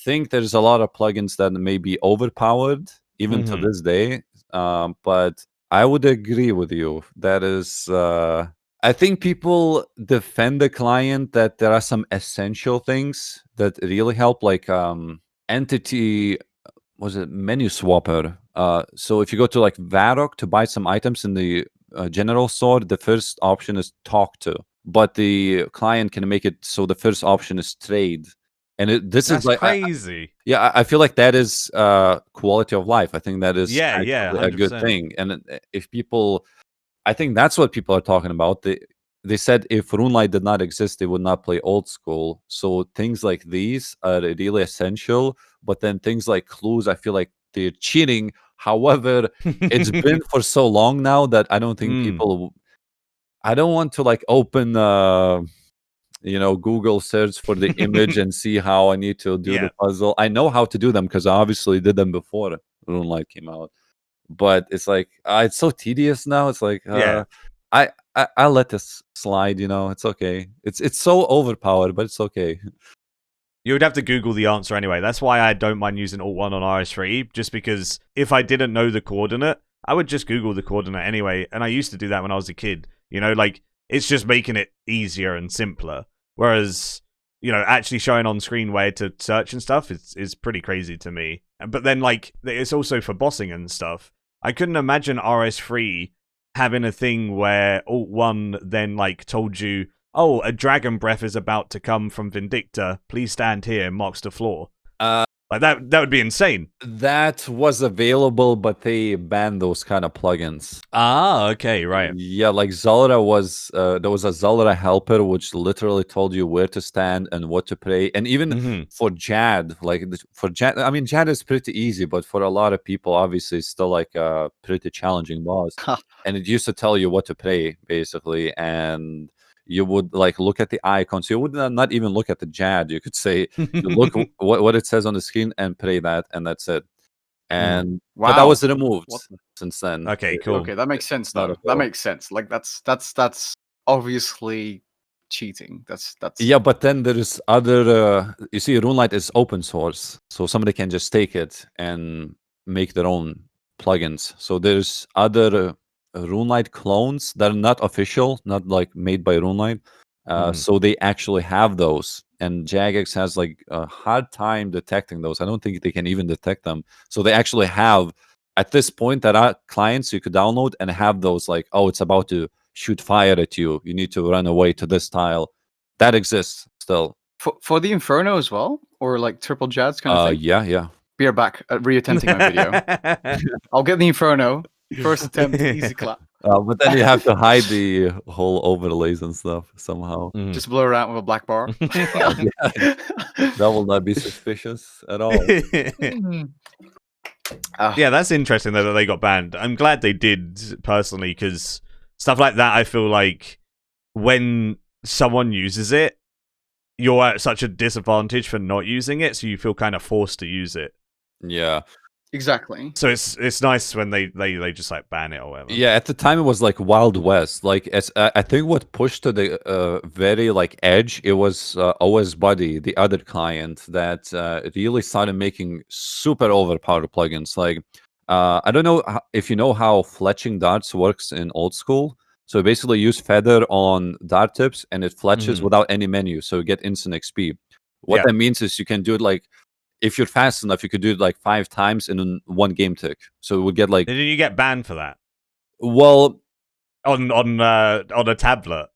think there's a lot of plugins that may be overpowered even to this day, but I would agree with you. That is, I think people defend the client that there are some essential things that really help, like entity, was it menu swapper? So if you go to like Varrock to buy some items in the general store, the first option is talk to, but the client can make it so the first option is trade. And this That's is like, crazy. I feel like that is quality of life. I think that is Yeah, actually a good 100%. thing. And if people, I think that's what people are talking about. They said if RuneLight did not exist, they would not play old school. So things like these are really essential. But then things like clues, I feel like they're cheating. However, it's been for so long now that I don't think people. I don't want to like open Google search for the image and see how I need to do the puzzle. I know how to do them because I obviously did them before RuneLight came out. But it's like it's so tedious now. It's like I let this slide. It's okay. It's so overpowered, but it's okay. You would have to Google the answer anyway. That's why I don't mind using Alt 1 on RS3, just because if I didn't know the coordinate, I would just Google the coordinate anyway. And I used to do that when I was a kid. Like, it's just making it easier and simpler. Whereas, actually showing on screen where to search and stuff is pretty crazy to me. But then, like, it's also for bossing and stuff. I couldn't imagine RS3 having a thing where Alt 1 then, like, told you, oh, a dragon breath is about to come from Vindicta. Please stand here and marks the floor. Like that would be insane. That was available, but they banned those kind of plugins. Ah, okay, right. Yeah, like Zalra was, there was a Zalra helper which literally told you where to stand and what to pray. And even for Jad, I mean, Jad is pretty easy, but for a lot of people, obviously, it's still like a pretty challenging boss. And it used to tell you what to pray, basically. And you would like look at the icons. You would not even look at the Jad. You could say, you look what it says on the screen and pray that, and that's it. And but that was removed since then. Okay, cool. Okay, that makes sense though. That makes sense. Like that's obviously cheating. That's yeah. But then there's other. You see, RuneLight is open source, so somebody can just take it and make their own plugins. So there's other RuneLight clones that are not official, not like made by RuneLight. So they actually have those, and Jagex has like a hard time detecting those. I don't think they can even detect them. So they actually have, at this point, that are clients you could download and have those like, oh, it's about to shoot fire at you. You need to run away to this tile. That exists still. For the Inferno as well, or like triple Jads kind of thing. Yeah. Be right back. Reattempting my video. I'll get the Inferno. First attempt, easy clap. But then you have to hide the whole overlays and stuff somehow. Just blow around with a black bar. That will not be suspicious at all. Yeah, that's interesting though that they got banned. I'm glad they did personally, because stuff like that, I feel like when someone uses it, you're at such a disadvantage for not using it, so you feel kind of forced to use it. Yeah. Exactly. So it's nice when they just like ban it or whatever. Yeah, at the time it was like Wild West. Like I think what pushed to the very like edge, it was OS Buddy, the other client that really started making super overpowered plugins. Like I don't know if you know how fletching darts works in old school. So basically, use feather on dart tips, and it fletches without any menu, so you get instant XP. What that means is you can do it like, if you're fast enough, you could do it like 5 times in one game tick. So it would get like. Did you get banned for that? Well, on a tablet.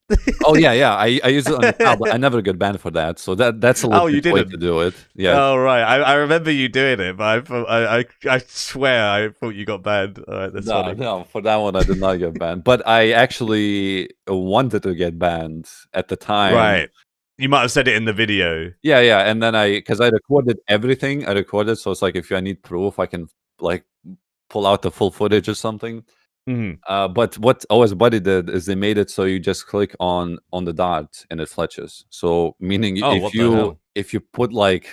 Oh yeah. I use it on the tablet. I never got banned for that, so that's a legit way to do it. Yeah. Oh right, I remember you doing it, but I swear I thought you got banned. All right, that's funny. No, for that one I did not get banned, but I actually wanted to get banned at the time. Right. You might have said it in the video. Yeah, and then because I recorded everything. I recorded, so it's like if I need proof, I can like pull out the full footage or something. But what OS Buddy did is they made it so you just click on the dart and it fletches. So meaning if you put like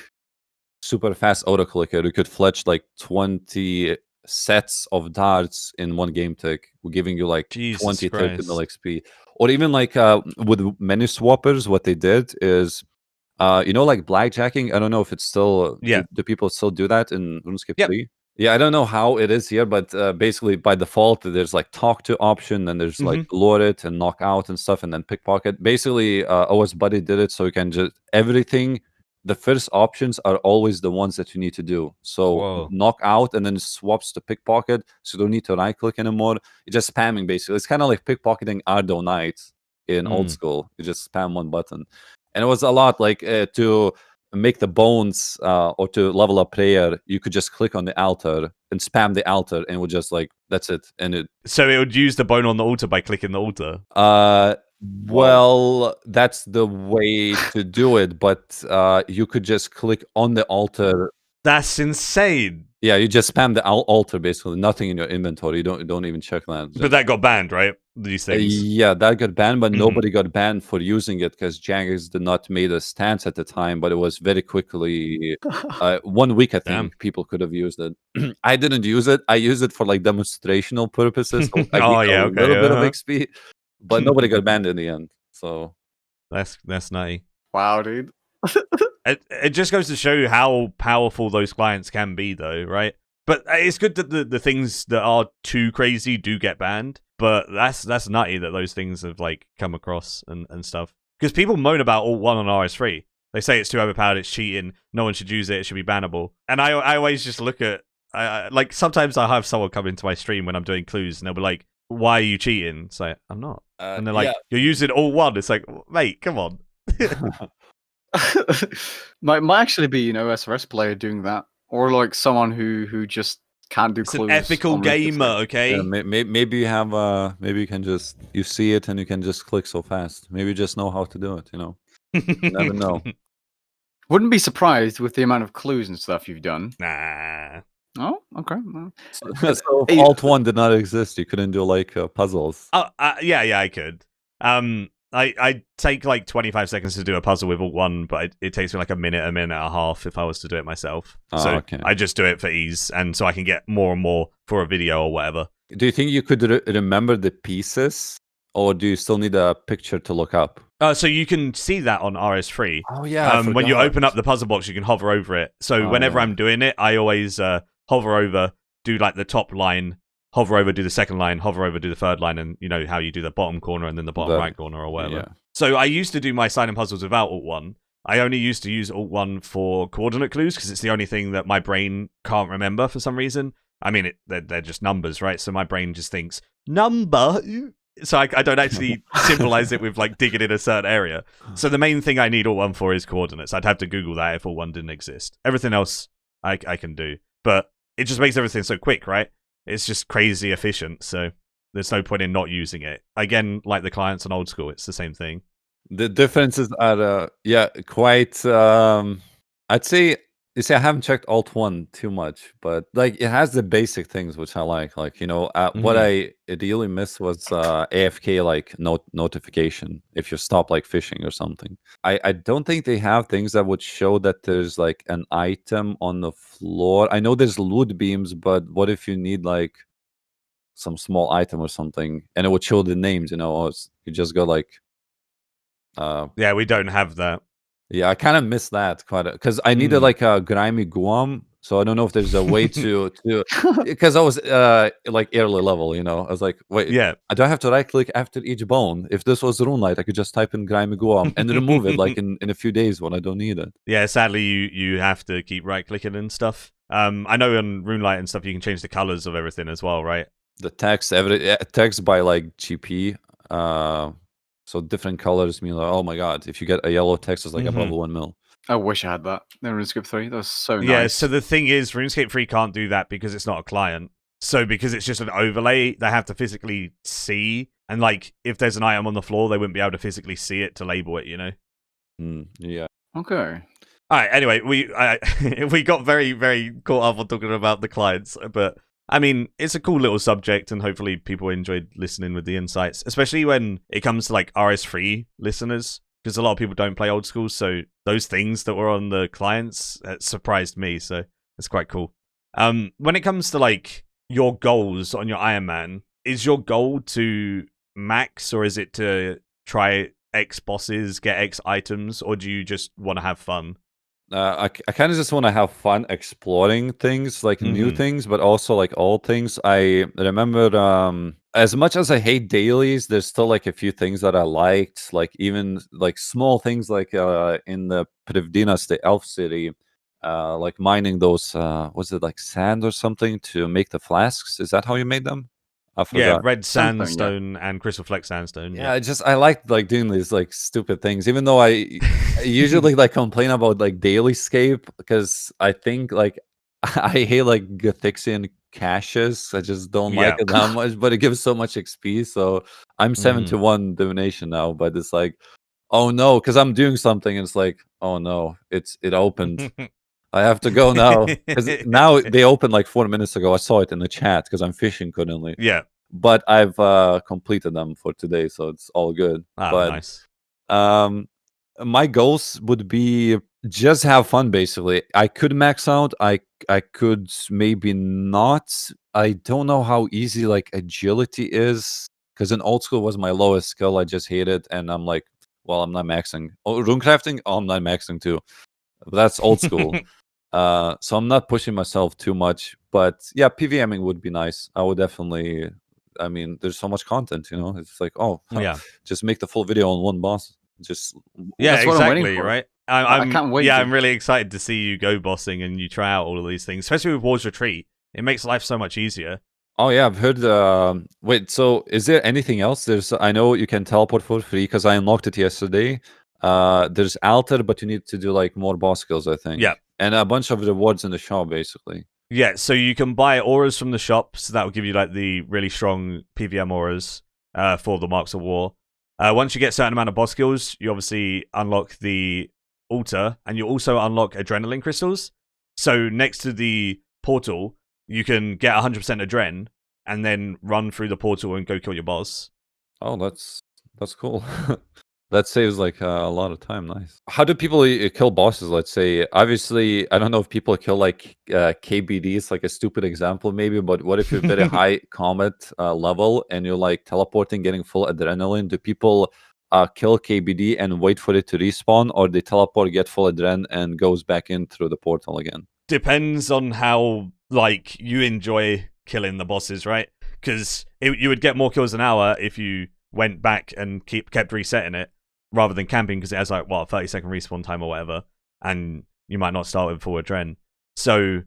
super fast auto clicker, you could fletch like 20 sets of darts in one game tick, giving you like 20, 30 mil XP. Or even like with menu swappers, what they did is like blackjacking. I don't know if it's still do people still do that in RuneScape 3? Yeah, I don't know how it is here, but basically by default, there's like talk to option, and there's like lure it and knock out and stuff, and then pickpocket. Basically, OS Buddy did it so you can just everything. The first options are always the ones that you need to do. So knock out, and then it swaps to pickpocket, so you don't need to right click anymore. You're just spamming basically. It's kind of like pickpocketing Ardo Knight in old school. You just spam one button, and it was a lot like to make the bones or to level up prayer, you could just click on the altar and spam the altar, and it would just like that's it. And so it would use the bone on the altar by clicking the altar. Well, that's the way to do it, but you could just click on the altar. That's insane. Yeah, you just spam the altar basically. Nothing in your inventory. You don't even check that. But that got banned, right? These things. Yeah, that got banned, but nobody got banned for using it because Jagex did not made a stance at the time. But it was very quickly 1 week. I think people could have used it. I didn't use it. I used it for like demonstrational purposes. So I a little bit of XP, but nobody got banned in the end. So that's nutty. Wow, dude. It just goes to show how powerful those clients can be, though, right? But it's good that the things that are too crazy do get banned. But that's nutty that those things have like come across and stuff. Because people moan about Alt 1 on RS3. They say it's too overpowered, it's cheating, no one should use it, it should be bannable. And I always just look at like sometimes I have someone come into my stream when I'm doing clues and they'll be like, "Why are you cheating?" It's like, I'm not. And they're like, "You're using Alt 1." It's like, mate, come on. might actually be an OSRS player doing that, or like someone who just can't do clues. An ethical gamer, okay? Yeah, maybe you have maybe you can just you see it and you can just click so fast. Maybe you just know how to do it. You never know. Wouldn't be surprised with the amount of clues and stuff you've done. Nah. Oh, okay. So if Alt 1 did not exist, you couldn't do like puzzles. Yeah, I could. I take like 25 seconds to do a puzzle with Alt 1, but it takes me like a minute and a half if I was to do it myself. So I just do it for ease, and so I can get more and more for a video or whatever. Do you think you could remember the pieces, or do you still need a picture to look up? So you can see that on RS3. Oh yeah. When you open up the puzzle box, you can hover over it. So whenever I'm doing it, I always hover over, do like the top line, hover over, do the second line, hover over, do the third line, and you know how you do the bottom corner and then the bottom right corner or whatever. Yeah. So I used to do my silent puzzles without Alt 1. I only used to use Alt 1 for coordinate clues because it's the only thing that my brain can't remember for some reason. I mean, they're just numbers, right? So my brain just thinks, number. So I don't actually symbolize it with like digging in a certain area. So the main thing I need Alt 1 for is coordinates. I'd have to Google that if Alt 1 didn't exist. Everything else I can do. But it just makes everything so quick, right? It's just crazy efficient, so there's no point in not using it. Again, like the clients on old school, it's the same thing. The differences are, quite. I'd say, you see, I haven't checked Alt 1 too much, but like it has the basic things which I like. Like what I ideally missed was AFK like notification if you stop like fishing or something. I don't think they have things that would show that there's like an item on the floor. I know there's loot beams, but what if you need like some small item or something, and it would show the names? Or you just go like. Yeah, we don't have that. Yeah, I kind of missed that quite because I needed like a grimy Guam So I don't know if there's a way to because I was like early level, you know. I was like, wait, Yeah. do I have to right click after each bone? If this was Runelite, I could just type in Grimy Guam and remove it like in a few days when I don't need it. Yeah, sadly you have to keep right clicking and stuff. I know on RuneLite and stuff you can change the colors of everything as well, right? The text, text by like GP. So different colors mean like, oh my god, if you get a yellow text, it's like above 1 mil. I wish I had that in RuneScape 3. That was so nice. Yeah, so the thing is, RuneScape 3 can't do that because it's not a client. So because it's just an overlay, they have to physically see. And like, if there's an item on the floor, they wouldn't be able to physically see it to label it, you know? Yeah. Okay. All right, anyway, we got very, very caught up on talking about the clients. But, I mean, it's a cool little subject, and hopefully people enjoyed listening with the insights, especially when it comes to like RS3 listeners. Because a lot of people don't play old school, so those things that were on the clients surprised me, so it's quite cool. When it comes to like your goals on your Iron Man, is your goal to max, or is it to try X bosses, get X items, or do you just want to have fun? I kind of just want to have fun exploring things, like new things, but also like old things. I remember as much as I hate dailies, there's still like a few things that I liked, like even like small things like in the Privdinas, the Elf City, like mining those was it like sand or something to make the flasks? Is that how you made them? I forgot. Yeah, red Sandstone, sandstone and crystal flex sandstone. Yeah, I like doing these like stupid things, even though I usually like complain about like daily scape because I think like I hate like Gothixian caches. I just don't like it that much, but it gives so much XP. So I'm 7-1 divination now, but it's like, oh no, because I'm doing something and it's like, oh no, it opened. I have to go now because now they opened like 4 minutes ago. I saw it in the chat because I'm fishing currently. Yeah. But I've completed them for today, so it's all good. But nice. My goals would be just have fun. Basically, I could max out. I could maybe not. I don't know how easy like agility is because in old school was my lowest skill. I just hate it, and I'm like, well, I'm not maxing. Oh, runecrafting. Oh, I'm not maxing too. But that's old school. So I'm not pushing myself too much. But yeah, PVMing would be nice. I would definitely. I mean, there's so much content, you know. It's like, just make the full video on one boss. Just that's what I'm waiting for. Right? I can't wait. Yeah, I'm really excited to see you go bossing and you try out all of these things, especially with War's Retreat. It makes life so much easier. Oh yeah, I've heard. Wait, so is there anything else? I know you can teleport for free because I unlocked it yesterday. There's altar, but you need to do like more boss skills, I think. Yeah, and a bunch of rewards in the shop, basically. Yeah, so you can buy auras from the shop, so that will give you like the really strong PVM auras for the Marks of War. Once you get a certain amount of boss skills, you obviously unlock the altar, and you also unlock adrenaline crystals. So next to the portal, you can get 100% adren, and then run through the portal and go kill your boss. Oh, that's cool. That saves like a lot of time. Nice. How do people kill bosses? Let's say, obviously, I don't know if people kill like KBD. It's like a stupid example, maybe. But what if you're very high combat level and you're like teleporting, getting full adrenaline? Do people kill KBD and wait for it to respawn, or they teleport, get full adrenaline, and goes back in through the portal again? Depends on how like you enjoy killing the bosses, right? Because you would get more kills an hour if you went back and kept resetting it, rather than camping, because it has like, what, 30-second respawn time or whatever, and you might not start with full adren. So,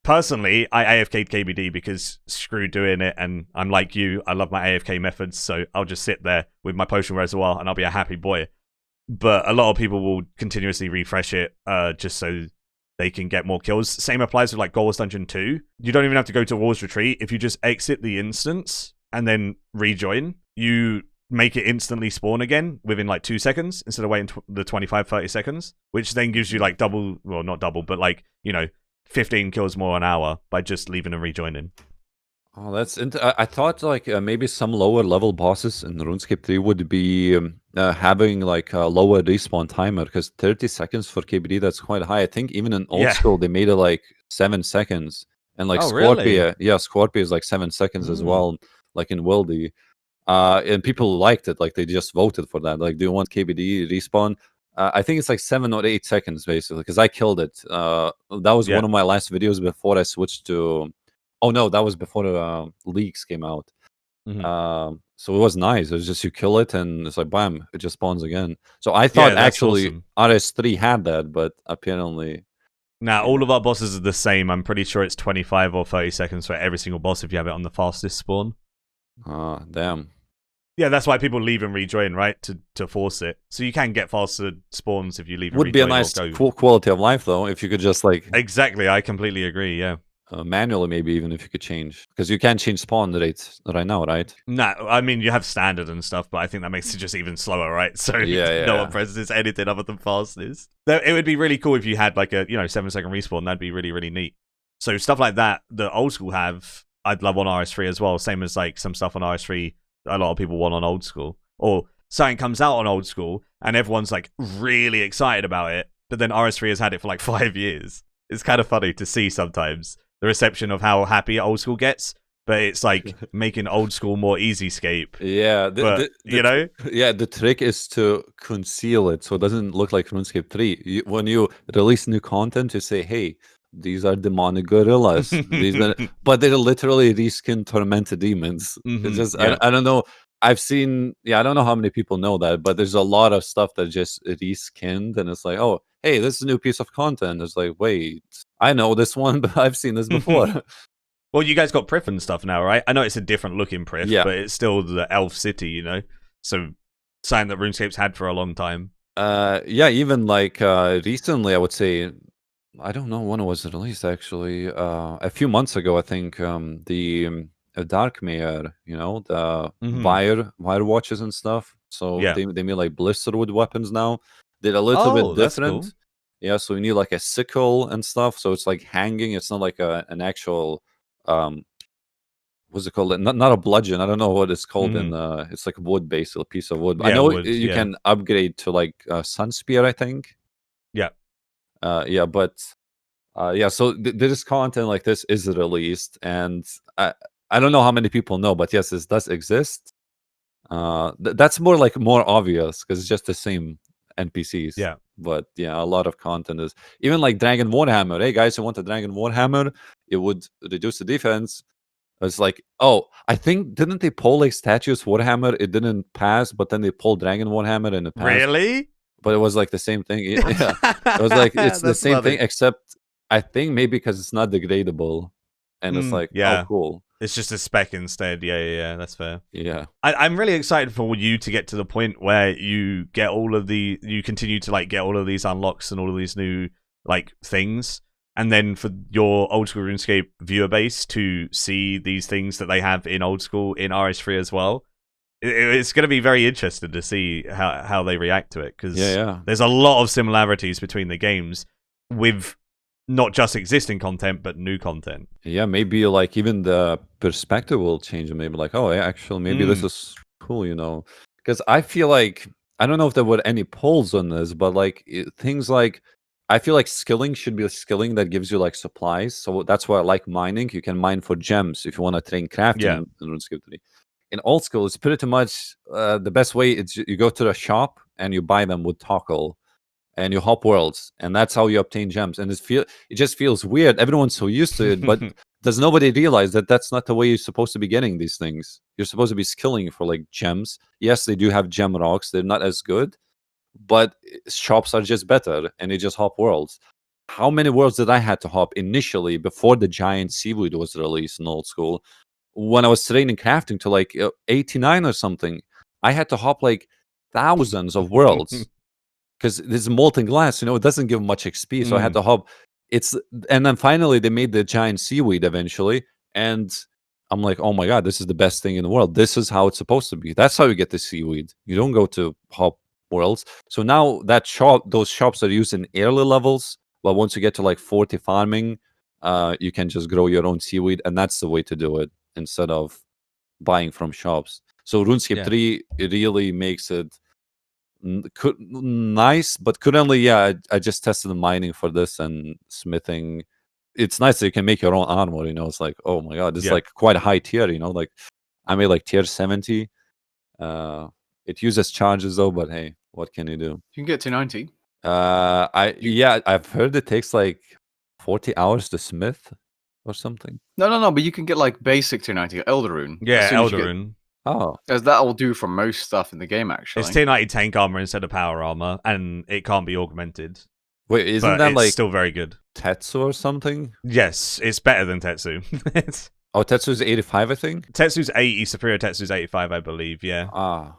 personally, I AFK'd KBD because screw doing it, and I'm like you, I love my AFK methods, so I'll just sit there with my potion reservoir and I'll be a happy boy. But a lot of people will continuously refresh it just so they can get more kills. Same applies with like Goals Dungeon 2. You don't even have to go to War's Retreat. If you just exit the instance and then rejoin, you make it instantly spawn again within like 2 seconds instead of waiting the 25-30 seconds, which then gives you like double, well, not double, but like, 15 kills more an hour by just leaving and rejoining. Oh, that's I thought like maybe some lower level bosses in RuneScape 3 would be having like a lower respawn timer, because 30 seconds for KBD, that's quite high. I think even in old school they made it like 7 seconds, and like Scorpia, really? Scorpia is like 7 seconds as well, like in Wildy. And people liked it, like they just voted for that. Like, do you want KBD respawn? I think it's like 7 or 8 seconds basically, because I killed it. That was Yeah. one of my last videos before I switched to. Oh no, that was before the leaks came out. So it was nice. It was just you kill it and it's like bam, it just spawns again. So I thought that's actually awesome. RS3 had that, but apparently. Now, Yeah. all of our bosses are the same. I'm pretty sure it's 25 or 30 seconds for every single boss if you have it on the fastest spawn. Damn. Yeah, that's why people leave and rejoin, right? To force it. So you can get faster spawns if you leave and Would be a rejoin. nice quality of life though, if you could just like Exactly, I completely agree, yeah. manually maybe even if you could change, because you can't change spawn rates right now, right? No, I mean you have standard and stuff, but I think that makes it just even slower, right? So no one presses anything other than fastest. It would be really cool if you had like a 7-second respawn. That'd be really, really neat. So stuff like that old school have, I'd love on RS3 as well. Same as like some stuff on RS3 a lot of people want on old school. Or something comes out on old school and everyone's like really excited about it, but then RS3 has had it for like 5 years. It's kind of funny to see sometimes the reception of how happy old school gets, but it's like making old school more easy scape. Yeah, Yeah, the trick is to conceal it so it doesn't look like RuneScape 3. When you release new content, you say, "Hey, these are demonic gorillas." But they're literally reskinned tormented demons. It's just I don't know. I've seen, I don't know how many people know that, but there's a lot of stuff that just reskinned, and it's like, oh, hey, this is a new piece of content. It's like, wait, I know this one, but I've seen this before. Well, you guys got Prif and stuff now, right? I know it's a different looking Prif, but it's still the elf city, So something that RuneScape's had for a long time. Even like recently, I would say, I don't know when it was released actually. A few months ago, I think the Dark Mayor, the wire watches and stuff. So they made like Blisterwood weapons now. They're a little bit different. Cool. Yeah, so you need like a sickle and stuff. So it's like hanging. It's not like an actual what's it called? Not a bludgeon. I don't know what it's called. In it's like wood based, a piece of wood. Yeah, I know wood, you can upgrade to like sun spear, I think. Yeah. So this content like this is released, and I don't know how many people know, but yes, this does exist. That's more obvious because it's just the same NPCs. Yeah. But yeah, a lot of content is even like Dragon Warhammer. Hey guys, you want a Dragon Warhammer? It would reduce the defense. It's like, oh, I think didn't they pull like Statues Warhammer? It didn't pass, but then they pulled Dragon Warhammer and it passed. Really? But it was like the same thing. Yeah, it was like it's the same thing, except I think maybe because it's not degradable, and it's like, oh, cool. It's just a spec instead. Yeah, that's fair. Yeah. I'm really excited for you to get to the point where you get you continue to like get all of these unlocks and all of these new like things. And then for your old school RuneScape viewer base to see these things that they have in old school in RS3 as well. It's going to be very interesting to see how they react to it, because there's a lot of similarities between the games with not just existing content, but new content. Yeah, maybe like even the perspective will change. Maybe like, oh, actually, maybe this is cool, because I feel like, I don't know if there were any polls on this, but like things like, I feel like skilling should be a skilling that gives you like supplies. So that's why I like mining. You can mine for gems if you want to train crafting in RuneScape 3. In old school, it's pretty much the best way. It's you go to the shop and you buy them with Toggle, and you hop worlds, and that's how you obtain gems. And it just feels weird. Everyone's so used to it, but does nobody realize that that's not the way you're supposed to be getting these things? You're supposed to be skilling for like gems. Yes, they do have gem rocks. They're not as good, but shops are just better, and they just hop worlds. How many worlds did I had to hop initially before the giant seaweed was released in old school? When I was training crafting to like 89 or something, I had to hop like thousands of worlds because this molten glass, it doesn't give much XP. So I had to hop. And then finally they made the giant seaweed eventually, and I'm like, oh my god, this is the best thing in the world. This is how it's supposed to be. That's how you get the seaweed. You don't go to hop worlds. So now those shops are used in early levels, but once you get to like 40 farming, you can just grow your own seaweed, and that's the way to do it instead of buying from shops. So RuneScape 3 it really makes it nice, but currently, I just tested the mining for this and smithing. It's nice that you can make your own armor. It's like, oh my god, this is like quite a high tier. Like I made like tier 70. It uses charges though, but hey, What can you do? You can get to 90. I've heard it takes like 40 hours to smith or something. No, but you can get like basic 290, Elder Rune. Yeah, as soon as you Elder get- Rune. Oh, As that will do for most stuff in the game, actually. It's tier 90 tank armor instead of power armor, and it can't be augmented. wait, isn't But that it's like still very good. Tetsu or something? Yes, it's better than Tetsu. Oh, Tetsu's 85, I think. Tetsu's 80, Superior Tetsu's 85, I believe, yeah. Ah,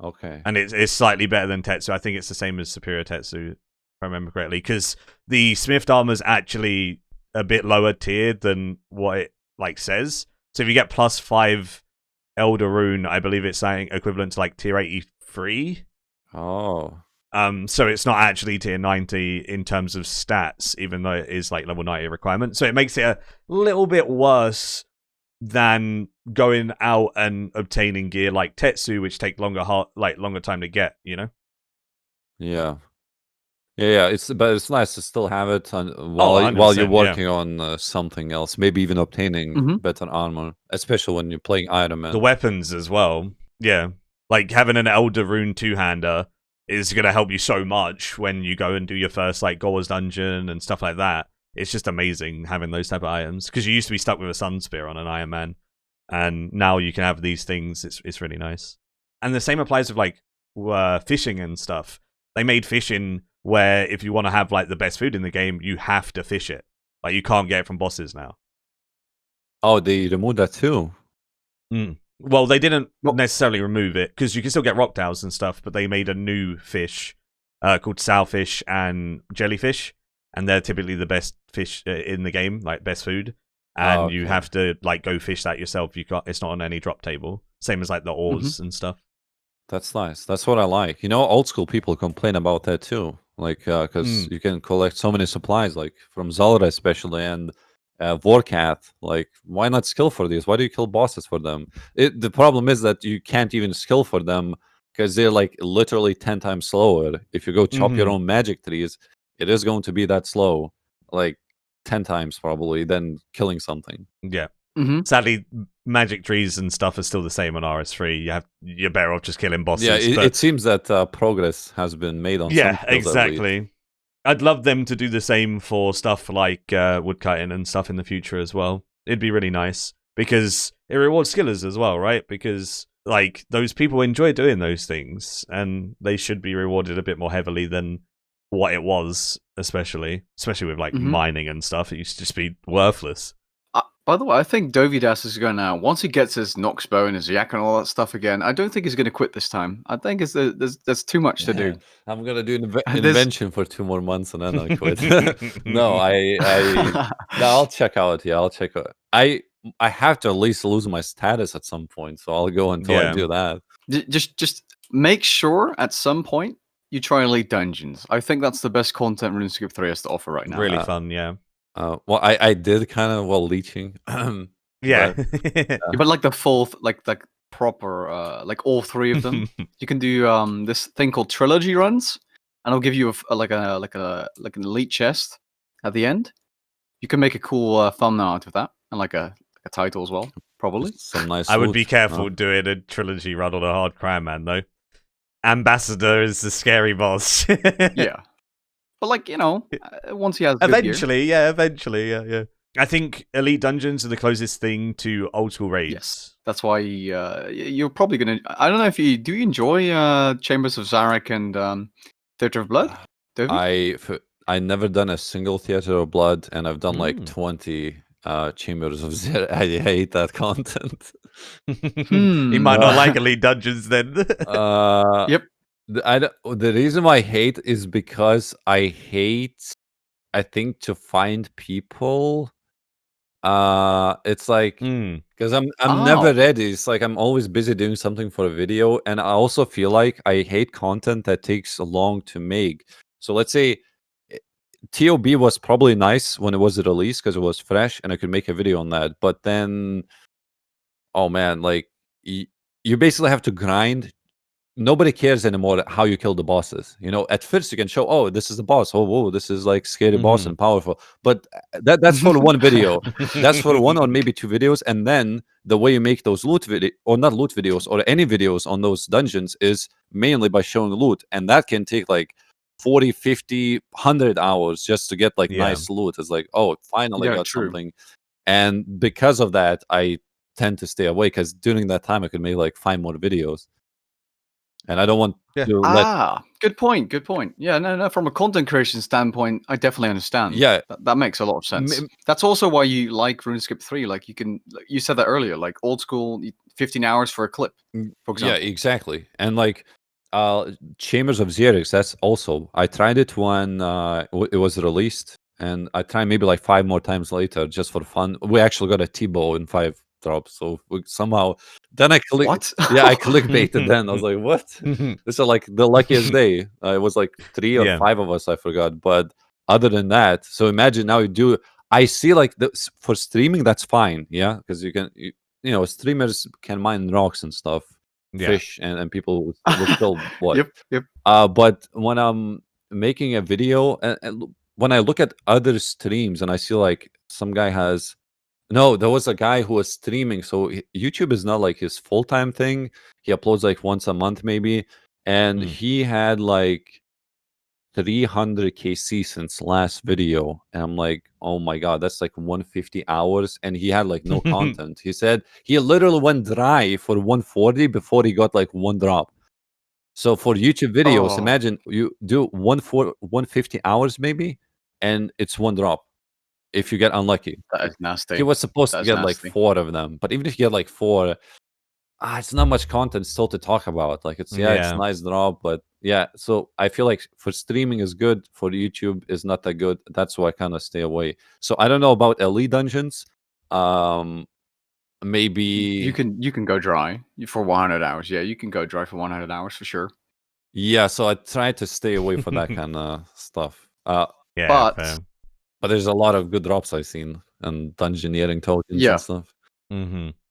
okay. And it's slightly better than Tetsu. I think it's the same as Superior Tetsu, if I remember correctly, because the Smithed armor's actually a bit lower tiered than what it like says. So if you get +5 Elder Rune, I believe it's saying equivalent to like tier 83. Oh, So it's not actually tier 90 in terms of stats, even though it is like level 90 requirement. So it makes it a little bit worse than going out and obtaining gear like Tetsu, which take longer time to get, you know? yeah. Yeah, but it's nice to still have it while you're 100%, working on something else. Maybe even obtaining Mhm. better armor, especially when you're playing Iron Man. The weapons as well. Yeah. Like having an Elder Rune two-hander is going to help you so much when you go and do your first like Gore's dungeon and stuff like that. It's just amazing having those type of items because you used to be stuck with a Sun Spear on an Iron Man, and now you can have these things. It's really nice. And the same applies with like fishing and stuff. They made fishing where if you want to have like the best food in the game, you have to fish it. Like you can't get it from bosses now. Oh, they removed that too. Well, they didn't Well- necessarily remove it because you can still get rocktails and stuff, but they made a new fish called sowfish and jellyfish, and they're typically the best fish in the game, like best food. And you okay. have to like go fish that yourself. You can't. It's not on any drop table. Same as like the ores and stuff. That's nice. That's what I like. You know, old school people complain about that too. Like, because you can collect so many supplies, like from Zelda especially, and Vorkath. Like, why not skill for these? Why do you kill bosses for them? The problem is that you can't even skill for them because they're like literally 10 times slower. If you go chop your own magic trees, it is going to be that slow, like 10 times probably, than killing something. Yeah. Mm-hmm. Sadly, magic trees and stuff are still the same on RS3. You're better off just killing bosses. Yeah, but... it seems that progress has been made on. Yeah, some fields at least. exactly. I'd love them to do the same for stuff like woodcutting and stuff in the future as well. It'd be really nice because it rewards skillers as well, right? Because like those people enjoy doing those things, and they should be rewarded a bit more heavily than what it was, especially with like mining and stuff. It used to just be worthless. By the way, I think Dovidas is going to, once he gets his Nox bow and his yak and all that stuff again, I don't think he's going to quit this time. I think there's too much to do. I'm gonna do an invention for 2 more months and then I quit. No, I'll check out. Yeah, I'll check out. I have to at least lose my status at some point, so I'll go until I do that. Just make sure at some point you try Elite Dungeons. I think that's the best content RuneScape 3 has to offer right now. Really fun, yeah. Well, I did kind of leeching. Yeah. But like the full, like proper, like all three of them. You can do this thing called trilogy runs, and I'll give you an elite chest at the end. You can make a cool thumbnail out of that, and like a title as well, probably. Some nice. I would be loot. careful doing a trilogy run on a hard crime man though. Ambassador is the scary boss. Yeah. But like, you know, once he has good eventually, yeah. I think Elite Dungeons are the closest thing to old school raids. Yes, that's why you're probably gonna. I don't know if you enjoy Chambers of Zarek and Theater of Blood. I never done a single Theater of Blood, and I've done like 20 Chambers of Zarek. I hate that content. You might not like Elite Dungeons then. Yep. The reason why I hate is because I think to find people. It's like because I'm never ready. It's like I'm always busy doing something for a video, and I also feel like I hate content that takes long to make. So let's say TOB was probably nice when it was released because it was fresh and I could make a video on that. But then, oh man, like you basically have to grind nobody cares anymore how you kill the bosses. You know, at first you can show, oh, this is the boss. Oh, whoa, this is like scary boss and powerful. But that's for one video. That's for one or maybe two videos. And then the way you make those loot video or not loot videos or any videos on those dungeons is mainly by showing loot. And that can take like 40, 50, 100 hours just to get like nice loot. It's like, oh, finally got something. And because of that, I tend to stay away because during that time I could make like 5 more videos. And I don't want to let... Good point. Good point. Yeah, no. From a content creation standpoint, I definitely understand. Yeah, that makes a lot of sense. That's also why you like RuneScape 3. Like you said that earlier. Like old school, 15 hours for a clip, for example. Yeah, exactly. And like Chambers of Xerix, that's also, I tried it when it was released, and I tried maybe like 5 more times later just for fun. We actually got a T-bow in 5 drops, so we somehow... Then I What? Yeah, I clickbaited. Then I was like, "What? This is like the luckiest day." It was like 3 or 5 of us, I forgot. But other than that, so imagine now you do. I see like for streaming, that's fine, yeah, because you can, you know, streamers can mine rocks and stuff, fish, and people will still watch. Yep. But when I'm making a video, and when I look at other streams, and I see like some guy has... No, there was a guy who was streaming. So YouTube is not like his full-time thing. He uploads like once a month maybe. And he had like 300 KC since last video. And I'm like, oh my God, that's like 150 hours. And he had like no content. He said he literally went dry for 140 before he got like 1 drop. So for YouTube videos, imagine you do 150 hours maybe, and it's 1 drop. If you get unlucky. That is nasty. He was supposed to get like 4 of them, but even if you get like 4, it's not much content still to talk about. Like it's it's nice drop, but yeah. So I feel like for streaming is good, for YouTube is not that good. That's why I kind of stay away. So I don't know about elite dungeons. Maybe you can go dry for 100 hours. Yeah, you can go dry for 100 hours for sure. Yeah, so I try to stay away from that kind of stuff. But there's a lot of good drops I've seen, and dungeoneering tokens and stuff.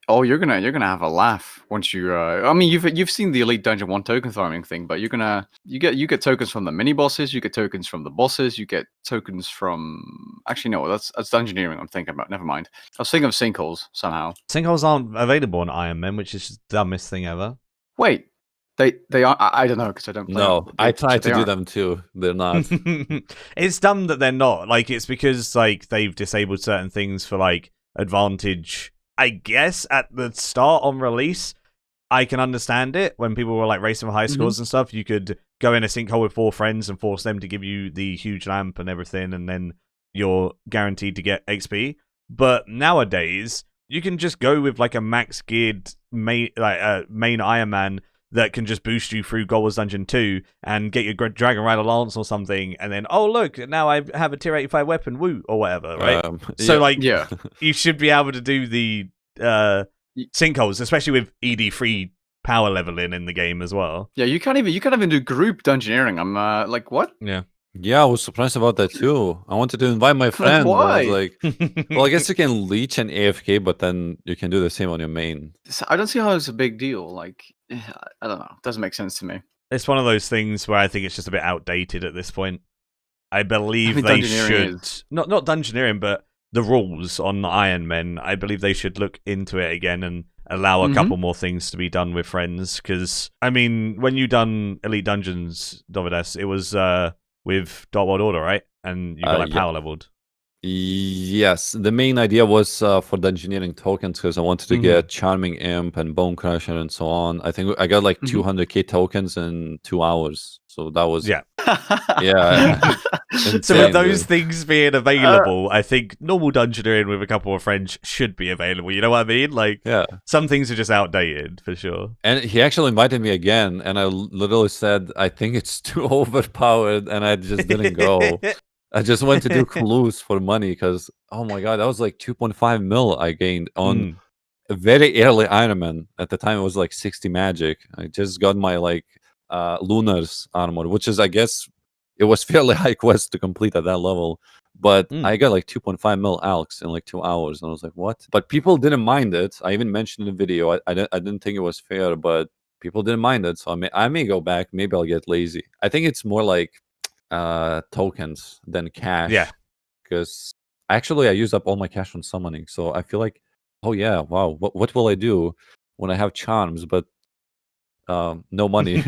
Oh, you're gonna have a laugh once you. I mean, you've seen the Elite Dungeon 1 token farming thing, but you get tokens from the mini bosses, you get tokens from the bosses, you get tokens from... Actually, no, that's dungeoneering I'm thinking about. Never mind. I was thinking of sinkholes somehow. Sinkholes aren't available on Iron Man, which is the dumbest thing ever. Wait. They are... I don't know, because I don't play. No, I try to do them too. They're not. It's dumb that they're not. Like, it's because like they've disabled certain things for like advantage. I guess at the start on release, I can understand it. When people were like racing for high scores and stuff, you could go in a sinkhole with 4 friends and force them to give you the huge lamp and everything, and then you're guaranteed to get XP. But nowadays, you can just go with like a max geared main Iron Man that can just boost you through Gold's Dungeon 2 and get your Dragon Rider Lance or something, and then, oh look, now I have a tier 85 weapon, woo, or whatever, right? So like, you should be able to do the sinkholes, especially with ED3 power leveling in the game as well. Yeah, you can't even do group dungeoneering. I'm like, what? Yeah, I was surprised about that too. I wanted to invite my friend. Why? I was like, well, I guess you can leech and AFK, but then you can do the same on your main. I don't see how it's a big deal. Like, I don't know. It doesn't make sense to me. It's one of those things where I think it's just a bit outdated at this point. I believe they should... Not dungeoneering, but the rules on Iron Men, I believe they should look into it again and allow a couple more things to be done with friends. Because, I mean, when you done Elite Dungeons, Dovidas, it was... with Dark World Order, right? And you got like power leveled. Yes, the main idea was for the engineering tokens, because I wanted to get Charming Imp and Bone Crusher and so on. I think I got like 200k tokens in 2 hours, so that was yeah. Insane, so with those things being available, I think normal dungeoneering with a couple of friends should be available. You know what I mean? Like, some things are just outdated for sure. And he actually invited me again, and I literally said, I think it's too overpowered, and I just didn't go. I just went to do clues for money because, oh my God, that was like 2.5 mil I gained on a very early Iron Man. At the time, it was like 60 magic. I just got my like Lunar's armor, which is, I guess, it was fairly high quest to complete at that level. But I got like 2.5 mil alks in like 2 hours, and I was like, what? But people didn't mind it. I even mentioned in the video, I didn't think it was fair, but people didn't mind it, so I may go back. Maybe I'll get lazy. I think it's more like tokens than cash. Yeah. Because actually I used up all my cash on summoning, so I feel like, oh yeah, wow, what will I do when I have charms but no money?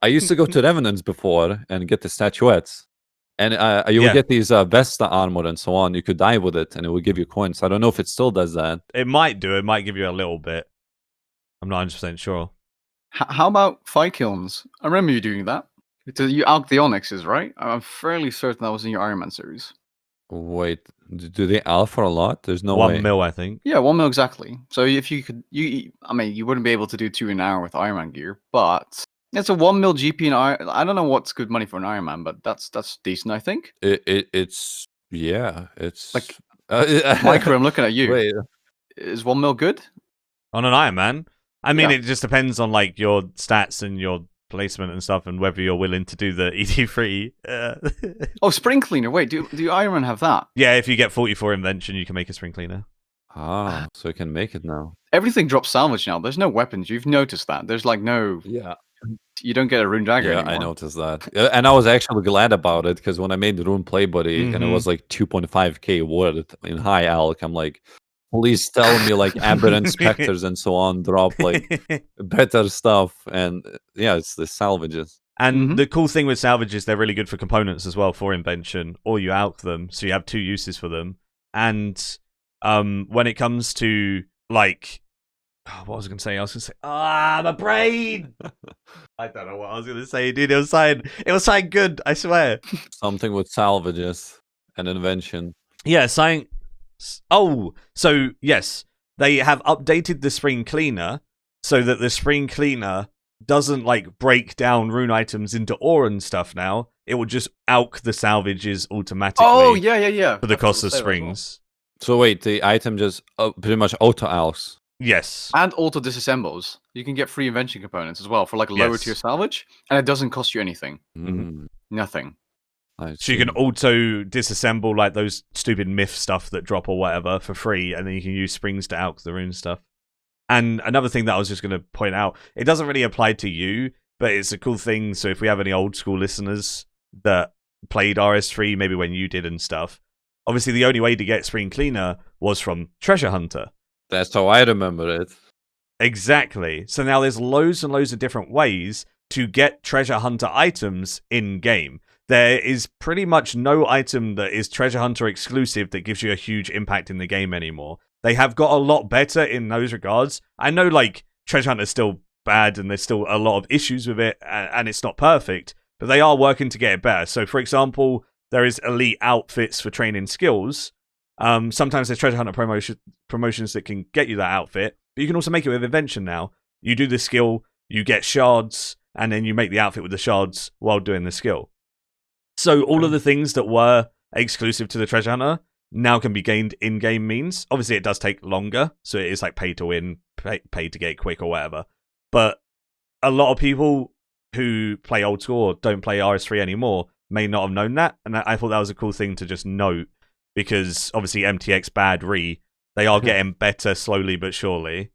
I used to go to Revenants before and get the statuettes, and you would Yeah. get these Vesta armor and so on. You could die with it, and it would give you coins. I don't know if it still does that. It might do. It might give you a little bit. I'm not 100% sure. How about fight kilns? I remember you doing that. You out the Onyxes, right? I'm fairly certain that was in your Iron Man series. Wait, do they alpha a lot? There's no 1 way. mil, I think. Yeah, 1 mil exactly. So if you could, I mean, you wouldn't be able to do 2 in an hour with Iron Man gear, but it's a 1 mil GP in Iron. I don't know what's good money for an Iron Man, but that's decent, I think. It's Like, Maikeru, Maikeru, I'm looking at you. Wait, Is 1 mil good? On an Iron Man? I mean, Yeah. it just depends on like your stats and your placement and stuff, and whether you're willing to do the ED3. Oh, Spring Cleaner. Wait, do Iron Man have that? Yeah, if you get 44 invention, you can make a spring cleaner. so you can make it now. Everything drops salvage now. There's no weapons. You've noticed that. There's like no. Yeah. You don't get a rune dagger Yeah, anymore. I noticed that. And I was actually glad about it, because when I made the Rune Play Buddy and it was like 2.5k worth in high alch, I'm like, please tell me like aberrant specters and so on drop like better stuff. And yeah, it's the salvages. And the cool thing with salvages, they're really good for components as well for invention, or you alch them, so you have 2 uses for them. And when it comes to like, what was I going to say? I was going to say, my brain. I don't know what I was going to say, dude. It was something good, I swear. Something with salvages and invention. Yeah, something. Oh, so yes, they have updated the spring cleaner so that the spring cleaner doesn't like break down rune items into ore and stuff now. It will just alch the salvages automatically. Oh, yeah. For the cost of springs. So wait, the item just pretty much auto alchs. Yes. And auto disassembles. You can get free invention components as well for like lower tier salvage, and it doesn't cost you anything. Nothing. So you can auto disassemble like those stupid myth stuff that drop or whatever for free, and then you can use springs to alch the rune stuff. And another thing that I was just going to point out, it doesn't really apply to you, but it's a cool thing. So if we have any old school listeners that played RS3, maybe when you did and stuff, obviously the only way to get Spring Cleaner was from Treasure Hunter. That's how I remember it. Exactly. So now there's loads and loads of different ways to get Treasure Hunter items in-game. There is pretty much no item that is Treasure Hunter exclusive that gives you a huge impact in the game anymore. They have got a lot better in those regards. I know, like, Treasure Hunter is still bad and there's still a lot of issues with it and it's not perfect, but they are working to get it better. So, for example, there is elite outfits for training skills. Sometimes there's Treasure Hunter promotions that can get you that outfit, but you can also make it with invention now. You do the skill, you get shards, and then you make the outfit with the shards while doing the skill. So all of the things that were exclusive to the Treasure Hunter now can be gained in-game means. Obviously, it does take longer, so it is like pay to win, pay to get quick or whatever. But a lot of people who play old school or don't play RS3 anymore may not have known that, and I thought that was a cool thing to just note, because obviously MTX bad they are getting better slowly but surely,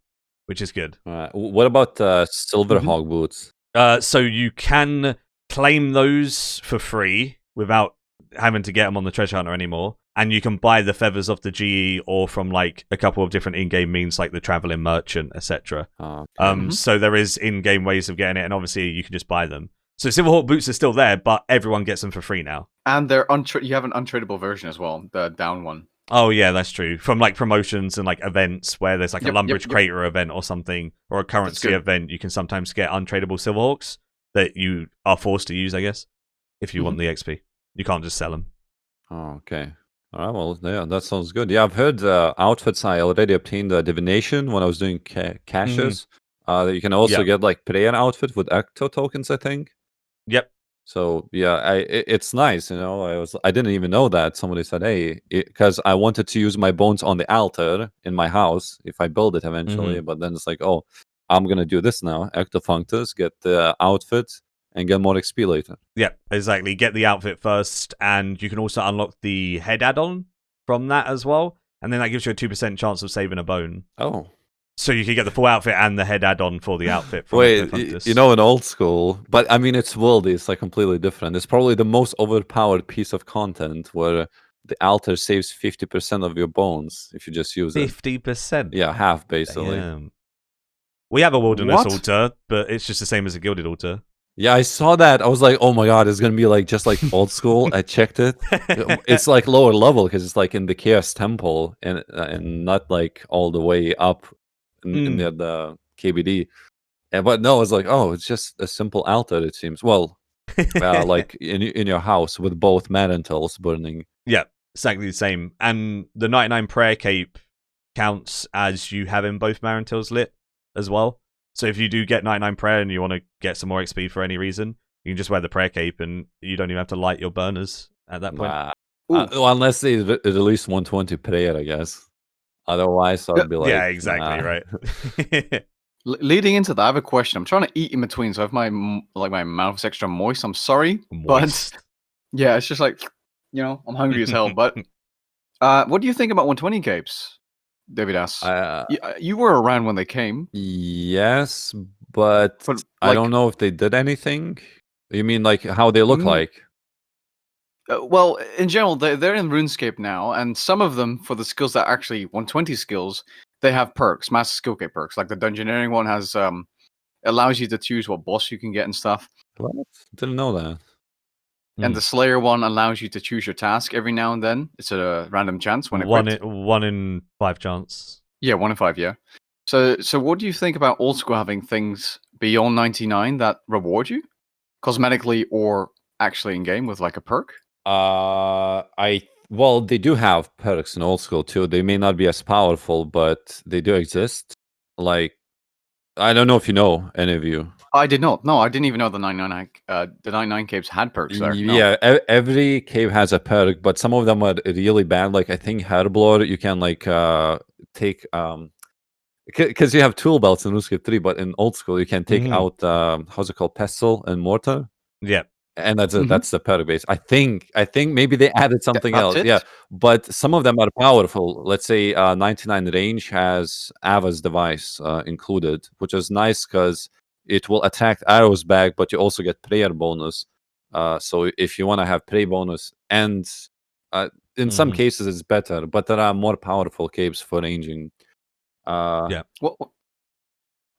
which is good. What about Silverhawk boots? So you can claim those for free without having to get them on the Treasure Hunter anymore, and you can buy the feathers off the GE or from like a couple of different in-game means like the Traveling Merchant, etc. So there is in-game ways of getting it, and obviously you can just buy them. So Silverhawk boots are still there, but everyone gets them for free now. And they're you have an untradeable version as well, the down one. Oh yeah, that's true. From like promotions and like events where there's like a Lumbridge Crater event or something, or a currency event, you can sometimes get untradeable Silverhawks that you are forced to use, I guess, if you want the XP. You can't just sell them. Oh, okay. All right, well, yeah, that sounds good. Yeah, I've heard outfits. I already obtained divination when I was doing caches. You can also get like prayer outfit with ecto tokens, I think. Yep. So yeah, it's nice, you know. I didn't even know that. Somebody said, "Hey," because I wanted to use my bones on the altar in my house if I build it eventually. But then it's like, oh, I'm gonna do this now. Ecto functus, get the outfit, and get more XP later. Yeah, exactly. Get the outfit first, and you can also unlock the head add-on from that as well, and then that gives you a 2% chance of saving a bone. Oh, So you could get the full outfit and the head add-on for the outfit from Wait, Glyphuntus. you know, in old school, but I mean, it's worldy. It's like completely different. It's probably the most overpowered piece of content where the altar saves 50% of your bones if you just use it. 50%. Yeah, half basically. Damn. We have a wilderness What? altar, but it's just the same as a gilded altar. Yeah, I saw that. I was like, oh my god, it's gonna be like just like old school. I checked it. It's like lower level because it's like in the Chaos Temple and not like all the way up in the KBD. But no, it's like, oh, it's just a simple altar. It seems like in your house with both mantles burning. Yeah, exactly the same. And the 99 prayer cape counts as you having both Marantils lit as well. So if you do get 99 prayer and you want to get some more XP for any reason, you can just wear the prayer cape and you don't even have to light your burners at that point. Well, unless they release 120 prayer, I guess. Otherwise, I'd be like, yeah, exactly, right. Leading into that, I have a question. I'm trying to eat in between, so if my mouth's extra moist, I'm sorry. Moist. But yeah, it's just like, I'm hungry as hell. But what do you think about 120 capes, David asks? You were around when they came. Yes, but I don't know if they did anything. You mean like how they look like? Well, in general, they're in RuneScape now, and some of them, for the skills that are actually 120 skills, they have perks, master skill cape perks. Like the Dungeoneering one has allows you to choose what boss you can get and stuff. What? Didn't know that. And the Slayer one allows you to choose your task every now and then. It's a random chance when it 1 in 5 chance. Yeah, 1 in 5. Yeah. So what do you think about old school having things beyond 99 that reward you, cosmetically or actually in game with like a perk? Well, they do have perks in old school too. They may not be as powerful, but they do exist. Like, I don't know if you know, any of you. I did not. No, I didn't even know the 99 caves had perks there. No. Yeah, every cave has a perk, but some of them are really bad. Like I think Herblore, you can like take because you have tool belts in RuneScape 3, but in old school you can take out how's it called, pestle and mortar. Yeah. And that's the perk base. I think maybe they added something else. it? Yeah, but some of them are powerful. Let's say 99 range has Ava's device included, which is nice because it will attack arrows back, but you also get prayer bonus. So if you want to have prayer bonus, and in some cases it's better, but there are more powerful caves for ranging. Yeah.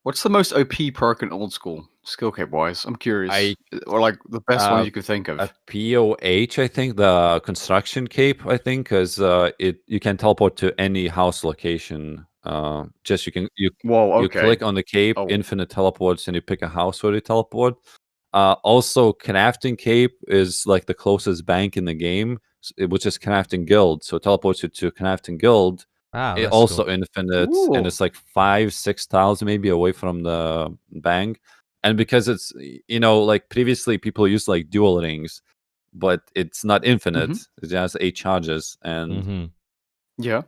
What's the most OP perk in old school, skill cape wise? I'm curious. Or like the best one you could think of. A POH, I think, the construction cape, I think, because you can teleport to any house location. Just you click on the cape, infinite teleports, and you pick a house where you teleport. Also, crafting cape is like the closest bank in the game, which is crafting guild. So it teleports you to crafting guild. It also infinite, and it's like 5-6 tiles maybe away from the bank. And because it's like previously people used like dual rings, but it's not infinite. It has 8 charges, and yeah.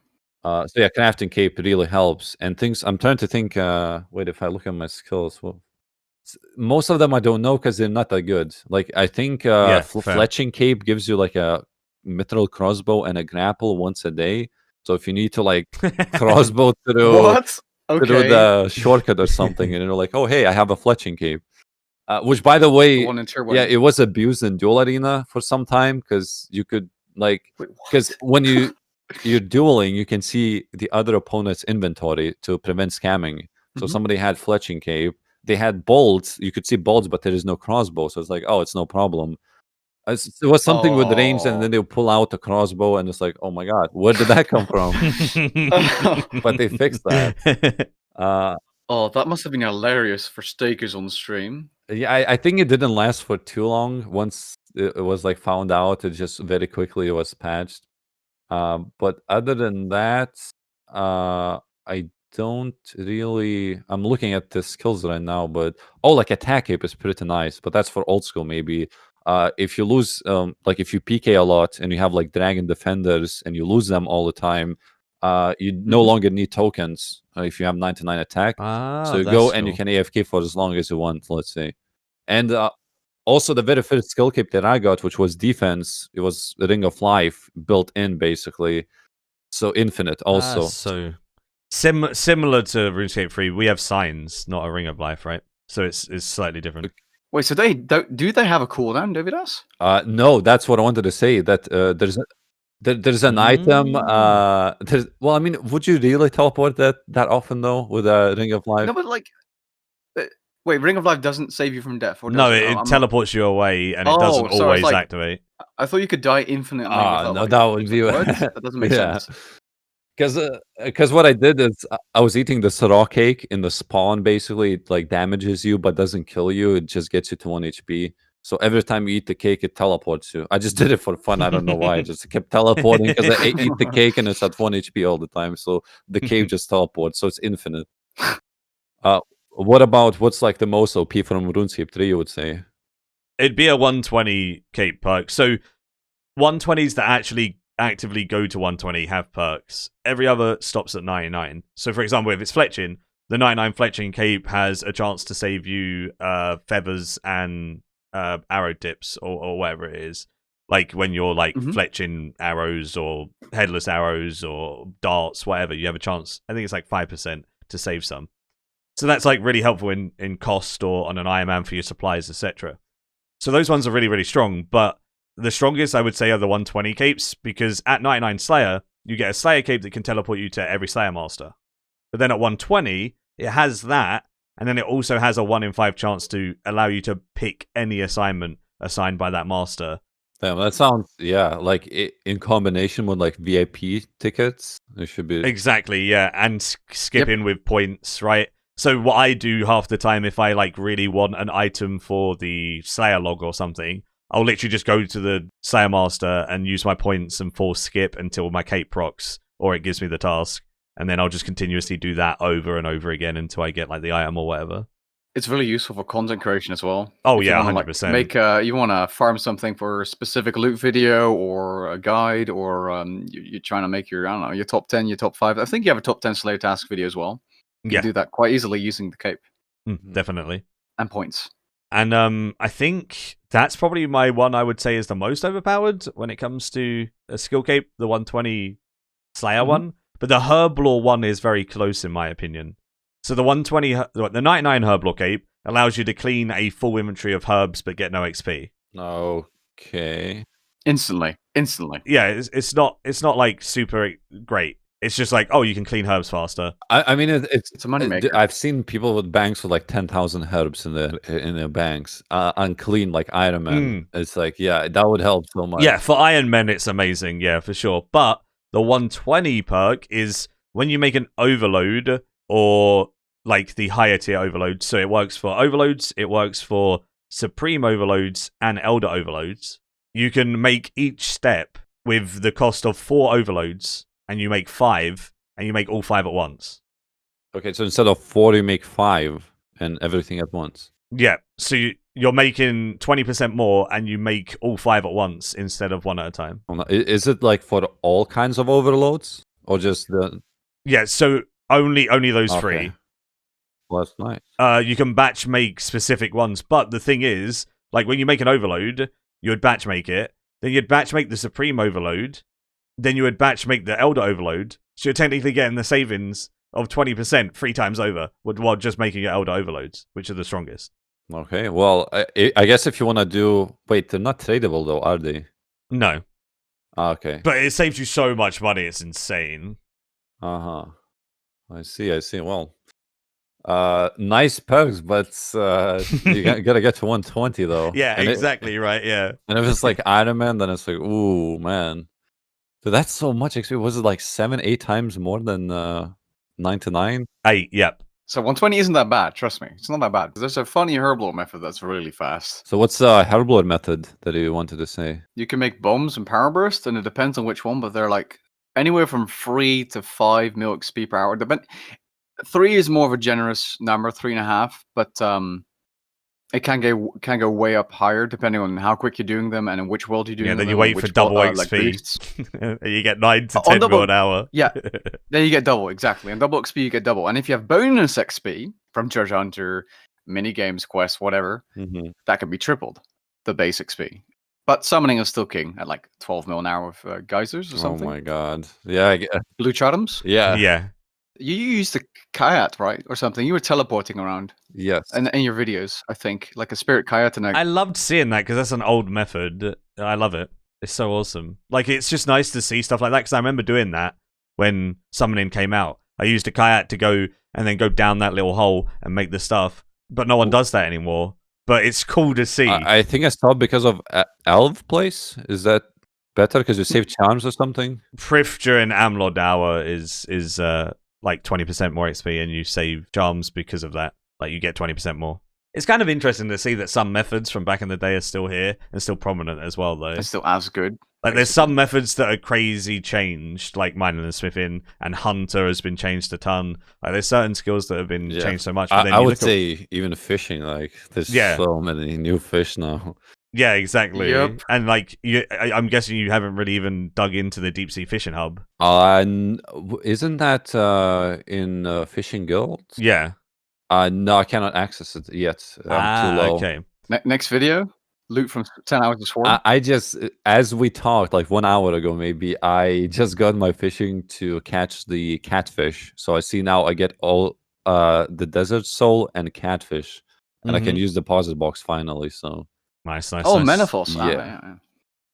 So yeah, crafting cape really helps. And things I'm trying to think. Wait, if I look at my skills, well, most of them I don't know because they're not that good. Like I think fletching cape gives you like a mithril crossbow and a grapple once a day. So if you need to like crossbow through the shortcut or something, and you're like, oh hey, I have a fletching cape, which by the way, it was abused in duel arena for some time because you could because when you're dueling, you can see the other opponent's inventory to prevent scamming. So somebody had fletching cape, they had bolts, you could see bolts, but there is no crossbow. So it's like, oh, it's no problem. It was something with range, and then they'll pull out a crossbow, and it's like, oh my god, where did that come from? But they fixed that. That must have been hilarious for stakers on stream. Yeah, I think it didn't last for too long. Once it was like found out, it just very quickly was patched. But other than that, I don't really. I'm looking at the skills right now, but like attack cape is pretty nice, but that's for old school maybe. If you lose, like if you PK a lot and you have like dragon defenders and you lose them all the time, you no longer need tokens if you have 99 attack. So you go and you can AFK for as long as you want, let's say. And also the very first skill cape that I got, which was defense, it was the Ring of Life built in basically. So infinite also. Similar to RuneScape 3, we have signs, not a Ring of Life, right? So it's slightly different. Wait, so do they have a cooldown, Davidas? No, that's what I wanted to say. That there's an item. Well, I mean, would you really teleport that often though with a Ring of Life? No, but like, wait, Ring of Life doesn't save you from death, or does No, it? it teleports you away, and it doesn't sorry, always it's like- activate. I thought you could die infinitely. Without, No, like, that would be what? That doesn't make yeah. sense. Because what I did is I was eating the raw cake in the spawn. Basically, it like damages you but doesn't kill you. It just gets you to 1 HP. So every time you eat the cake, it teleports you. I just did it for fun. I don't know why. I just kept teleporting because I eat the cake and it's at 1 HP all the time. So the cave just teleports. So it's infinite. What about what's like the most OP from RuneScape 3? You would say It'd be a 120 cape perk. So 120s that actually actively go to 120 have perks. Every other stops at 99. So for example, if it's fletching, the 99 fletching cape has a chance to save you feathers and arrow tips or whatever it is. Like when you're like fletching arrows or headless arrows or darts, whatever, you have a chance. I think it's like 5% to save some. So that's like really helpful in cost or on an Iron Man for your supplies, etc. So those ones are really, really strong, but the strongest, I would say, are the 120 capes, because at 99 Slayer, you get a Slayer cape that can teleport you to every Slayer Master. But then at 120, it has that, and then it also has a 1 in 5 chance to allow you to pick any assignment assigned by that Master. damn, that sounds like in combination with like VIP tickets, it should be Exactly, yeah, and skip in with points, right? So what I do half the time, if I like really want an item for the Slayer log or something, I'll literally just go to the Slayer Master and use my points and force skip until my cape procs, or it gives me the task, and then I'll just continuously do that over and over again until I get like the item or whatever. It's really useful for content creation as well. Oh If yeah, you wanna, 100%. you want to farm something for a specific loot video or a guide, or you're trying to make your, I don't know, your top 10, your top 5. I think you have a top 10 Slayer task video as well. You can do that quite easily using the cape. Definitely. And points. And I think that's probably my one I would say is the most overpowered when it comes to a skill cape, the 120 Slayer one. But the Herblore one is very close in my opinion. So the the 99 Herblore cape allows you to clean a full inventory of herbs but get no XP. Okay. Instantly. Yeah, it's not like super great. It's just like, oh, you can clean herbs faster. I mean, it's a moneymaker. I've seen people with banks with like 10,000 herbs in their banks, unclean like Iron Man. It's like, yeah, that would help so much. Yeah, for Iron Men, it's amazing. Yeah, for sure. But the 120 perk is when you make an overload or like the higher tier overload. So it works for overloads, it works for supreme overloads and elder overloads. You can make each step with the cost of 4 overloads, and you make 5, and you make all 5 at once. Okay, so instead of 4, you make 5 and everything at once. Yeah, so you're making 20% more, and you make all 5 at once instead of 1 at a time. Is it like for all kinds of overloads, or just the? Yeah, so only those 3. Well, that's nice. You can batch make specific ones, but the thing is, like when you make an overload, you would batch make it, then you'd batch make the supreme overload, then you would batch make the elder overload, so you're technically getting the savings of 20% 3 times over while just making your elder overloads, which are the strongest. Okay, well, I guess if you want to do... Wait, they're not tradable though, are they? No. Okay. But it saves you so much money, it's insane. Uh-huh. I see. Well, nice perks, but you gotta get to 120 though. Yeah, and exactly, right, yeah. And if it's like Iron Man, then it's like, ooh, man. So that's so much XP. Was it like 7-8 times more than 99? 8, yep. So 120 isn't that bad, trust me. It's not that bad. There's a funny Herblore method that's really fast. So what's the Herblore method that you wanted to say? You can make bombs and power burst, and it depends on which one, but they're like anywhere from 3 to 5 mil XP per hour. 3 is more of a generous number, 3.5, but it can go way up higher depending on how quick you're doing them and in which world you're doing them. Yeah, then you wait for double XP. And you get 9 to 10 mil an hour. Yeah, then you get double, exactly. And double XP, you get double. And if you have bonus XP from Treasure Hunter, mini games, quests, whatever, that can be tripled, the base XP. But summoning is still king at like 12 mil an hour with geysers or something. Oh my god. Yeah. Blue Charms? Yeah. Yeah. You used the kayak, right, or something. You were teleporting around Yes. in your videos, I think, like a spirit kayak. And I loved seeing that because that's an old method. I love it. It's so awesome. Like, it's just nice to see stuff like that because I remember doing that when summoning came out. I used a kayak to go and then go down that little hole and make the stuff, but no one does that anymore. But it's cool to see. I think I stopped because of Elf Place. Is that better because you save charms or something? Prif during Amlod Hour is like 20% more XP, and you save charms because of that. Like, you get 20% more. It's kind of interesting to see that some methods from back in the day are still here and still prominent as well, though. It's still as good. Like, there's some methods that are crazy changed, like mining and smithing, and hunter has been changed a ton. Like, there's certain skills that have been changed so much. But then I would say even fishing, like, there's so many new fish now. Yeah, exactly. Yep. And like, I'm guessing you haven't really even dug into the deep sea fishing hub. Isn't that in Fishing Guild? Yeah. No, I cannot access it yet. I'm too low. Okay. Next video, loot from 10 hours of Swarm. I just, as we talked like 1 hour ago, maybe, I just got my fishing to catch the catfish. So I see now I get all the desert soul and catfish, and I can use deposit box finally. So nice. Oh, Menafos. Yeah.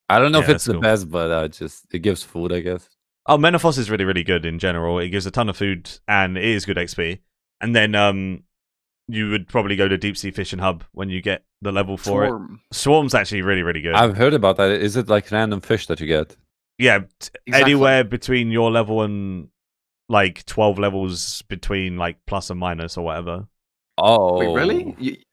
I don't know if it's the cool. best, but just it gives food, I guess. Oh, Menafos is really, really good in general. It gives a ton of food and it is good XP. And then you would probably go to Deep Sea Fishing Hub when you get the level for it. Swarm's actually really, really good. I've heard about that. Is it like random fish that you get? Yeah, anywhere between your level and like 12 levels between like plus and minus or whatever. Oh, wait, really?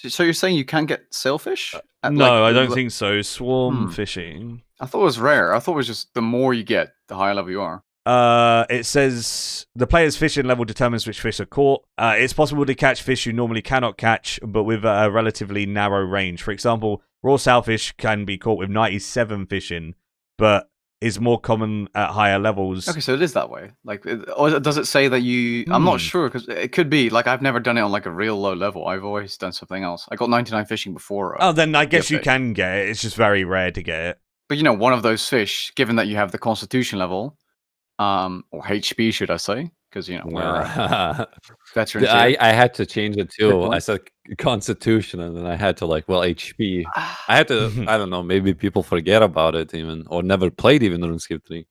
So you're saying you can't get sailfish? No, I don't think so. Swarm fishing. I thought it was rare. I thought it was just the more you get, the higher level you are. It says the player's fishing level determines which fish are caught. It's possible to catch fish you normally cannot catch, but with a relatively narrow range. For example, raw sailfish can be caught with 97 fishing, but is more common at higher levels. Okay, so it is that way. Like, or does it say that you? I'm not sure because it could be. Like, I've never done it on like a real low level. I've always done something else. I got 99 fishing before. Oh, then I guess you can get it. It's just very rare to get it. But one of those fish, given that you have the Constitution level, or HP, should I say? Because we're veterans. I had to change it too. I said Constitution, and then I had to HP. I had to. I don't know. Maybe people forget about it even, or never played even RuneScape 3.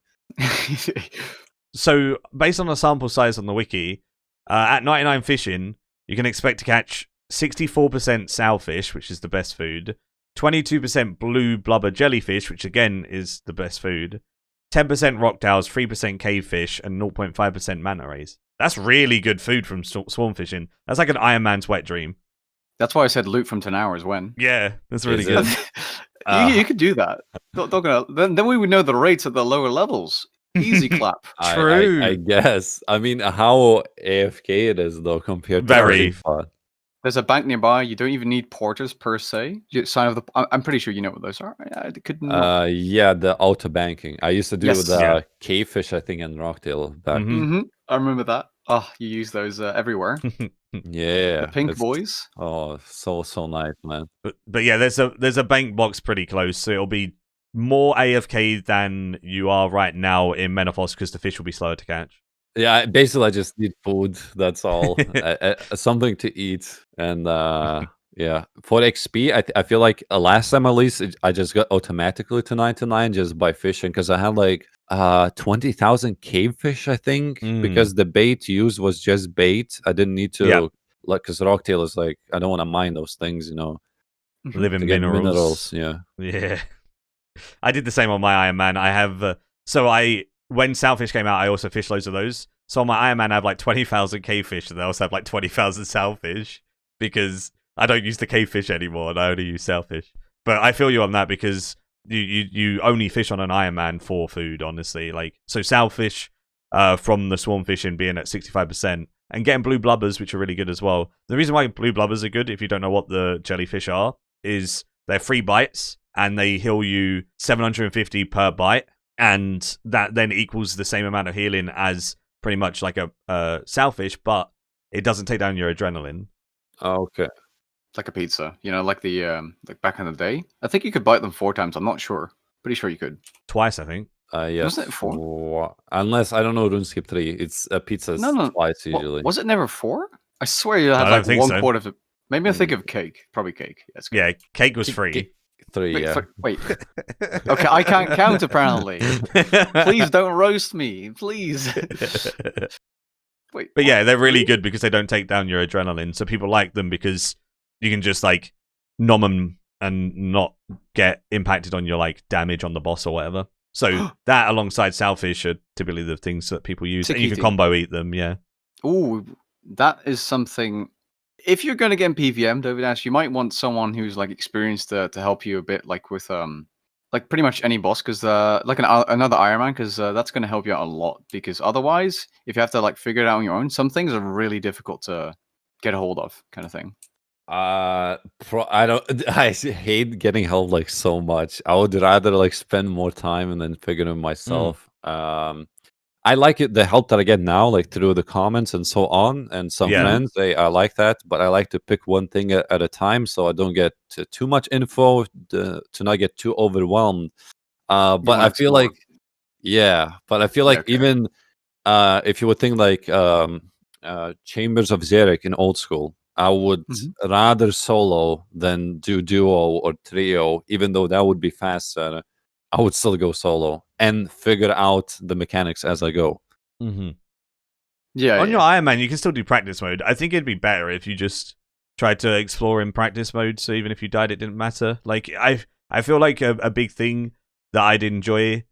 So, based on the sample size on the wiki, at 99 fishing, you can expect to catch 64% sailfish, which is the best food, 22% blue blubber jellyfish, which again is the best food, 10% rocktails, 3% cavefish, and 0.5% manta rays. That's really good food from swarm fishing. That's like an Iron Man's wet dream. That's why I said loot from 10 hours when. Yeah, that's really good. You could do that. Then we would know the rates at the lower levels. Easy clap. True. I guess. I mean, how AFK it is though compared to very fun. There's a bank nearby. You don't even need porters per se. I'm pretty sure you know what those are. Yeah, the auto banking. I used to do the cavefish, I think, and rocktail back. I remember that. Oh, you use those everywhere. Yeah, the pink boys. Oh, so nice, man. But yeah, there's a bank box pretty close, so it'll be more AFK than you are right now in Menafos because the fish will be slower to catch. Yeah, basically I just need food. That's all. Something to eat, and yeah. For XP, I feel like last time at least I just got automatically to 99 just by fishing because I had like 20,000 cavefish, I think, because the bait used was just bait. I didn't need to because rocktail is like I don't want to mine those things, Living minerals. Yeah. I did the same on my Iron Man. I have when Sailfish came out, I also fished loads of those. So on my Iron Man, I have like 20,000 cavefish, and I also have like 20,000 sailfish because I don't use the cavefish anymore, and I only use sailfish. But I feel you on that because you only fish on an Iron Man for food, honestly. So sailfish from the swarm fishing being at 65%, and getting blue blubbers, which are really good as well. The reason why blue blubbers are good, if you don't know what the jellyfish are, is they're 3 bites, and they heal you 750 per bite. And that then equals the same amount of healing as pretty much like a sailfish, but it doesn't take down your adrenaline. Oh, okay. It's like a pizza, like the like back in the day. I think you could bite them 4 times. I'm not sure. Pretty sure you could. Twice, I think. Yes. Wasn't it 4? Unless I don't know RuneScape 3. It's pizza's No. twice usually. Was it never 4? I swear you I had don't like think one so. quarter of it. Maybe I think of cake. Probably cake. That's Yeah, cake was K- free. k- 3, Wait, yeah. wait. Okay, I can't count apparently. Please don't roast me, please. Wait. But yeah, what? they're really 3? good because they don't take down your adrenaline. So people like them because you can just like nom them and not get impacted on your like damage on the boss or whatever. So that alongside Sourfish are typically the things that people use. And you can combo eat them, yeah. Ooh, that is something. If you're going to get in PVM, David Ash, you might want someone who's like experienced to help you a bit, like with like pretty much any boss, because like another Iron Man, because that's going to help you out a lot. Because otherwise, if you have to like figure it out on your own, some things are really difficult to get a hold of, kind of thing. I hate getting help like so much. I would rather like spend more time and then figure it myself. I like it, the help that I get now, like through the comments and so on, and some Yeah. friends. I like that, but I like to pick one thing at a time, so I don't get too much info to not get too overwhelmed. But I feel like, even if you would think like Chambers of Xeric in old school, I would rather solo than do duo or trio, even though that would be faster. I would still go solo and figure out the mechanics as I go. Mm-hmm. Yeah. On your Iron Man, you can still do practice mode. I think it'd be better if you just tried to explore in practice mode, so even if you died, it didn't matter. Like I feel like a big thing that I'd enjoy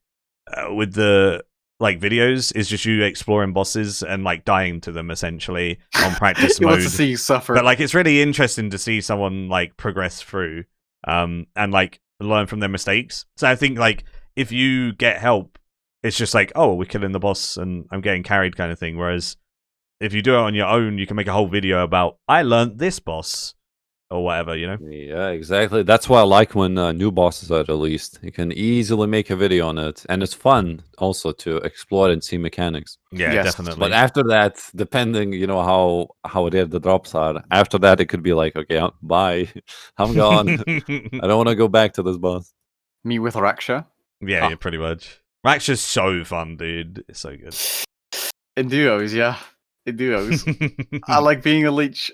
with the like videos is just you exploring bosses and like dying to them essentially on practice You mode. want to see you suffer. But like it's really interesting to see someone like progress through and like learn from their mistakes. So I think like if you get help, it's just like, oh, we're killing the boss and I'm getting carried kind of thing. Whereas if you do it on your own, you can make a whole video about I learned this boss or whatever, you know? Yeah, exactly. That's why I like when new bosses are released. You can easily make a video on it, and it's fun also to explore and see mechanics. Yeah, Yes. definitely. But after that, depending, how rare the drops are, after that it could be like, okay, bye, I'm gone. I don't want to go back to this boss. Me with Raksha. Yeah, pretty much. Raksha's so fun, dude. It's so good. In duos, yeah. In duos. I like being a leech.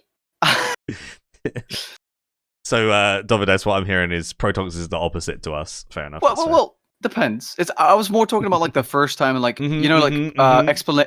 So, Davides, what I'm hearing is Protoxx is the opposite to us. Fair enough. Well, depends. I was more talking about like the first time and like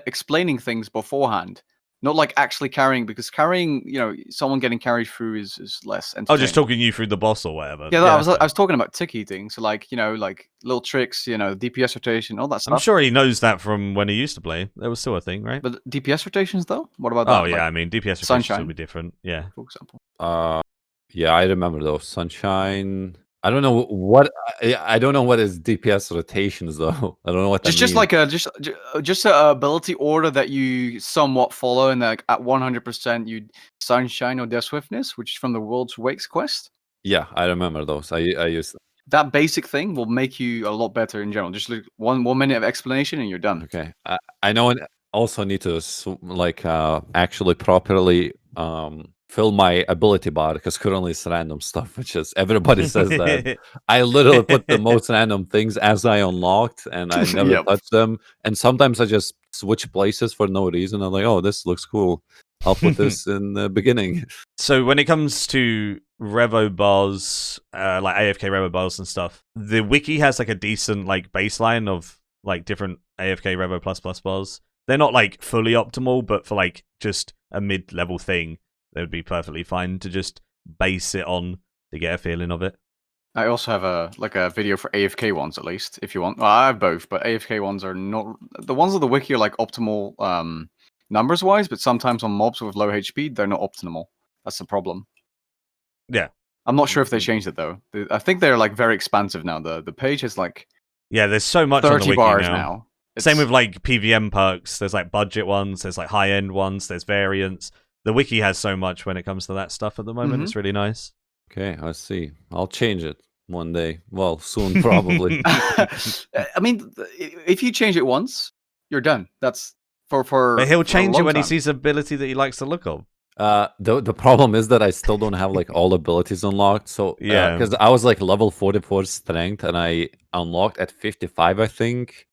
explaining things beforehand, not like actually carrying, because carrying, someone getting carried through is less. Oh, just talking you through the boss or whatever. Yeah, I was talking about tick eating, so like like little tricks, DPS rotation, all that stuff. I'm sure he knows that from when he used to play. That was still a thing, right? But DPS rotations though, what about that? Oh yeah, I mean DPS rotations Sunshine will be different. Yeah, for example. Yeah, I remember those. Sunshine. I don't know what is DPS rotations though. I don't know what that means. Just like just a ability order that you somewhat follow, and like at 100% you Sunshine or Death Swiftness, which is from the World's Wakes quest. Yeah, I remember those. I used that basic thing will make you a lot better in general. Just like one minute of explanation and you're done. Okay, I know. I also need to actually properly fill my ability bar, because currently it's random stuff, which is everybody says that. I literally put the most random things as I unlocked, and I never touch them. And sometimes I just switch places for no reason. I'm like, oh, this looks cool. I'll put this in the beginning. So when it comes to Revo bars, like AFK Revo bars and stuff, the wiki has like a decent like baseline of like different AFK Revo plus bars. They're not like fully optimal, but for like just a mid-level thing, they would be perfectly fine to just base it on to get a feeling of it. I also have a video for AFK ones, at least, if you want. Well, I have both, but AFK ones are not the ones of the wiki are like optimal numbers wise, but sometimes on mobs with low HP, they're not optimal. That's the problem. Yeah. I'm not sure if they changed it though. I think they're like very expansive now. The page is like there's so much 30 on the wiki bars now. Same with like PVM perks. There's like budget ones, there's like high end ones, there's variants. The wiki has so much when it comes to that stuff at the moment. It's really nice. Okay, I see. I'll change it one day. Well, soon probably. I mean, if you change it once, you're done. That's for. But he'll change it when he sees ability that he likes the look of. The problem is that I still don't have like all abilities unlocked. So yeah, because I was like level 44 strength, and I unlocked at 55, I think.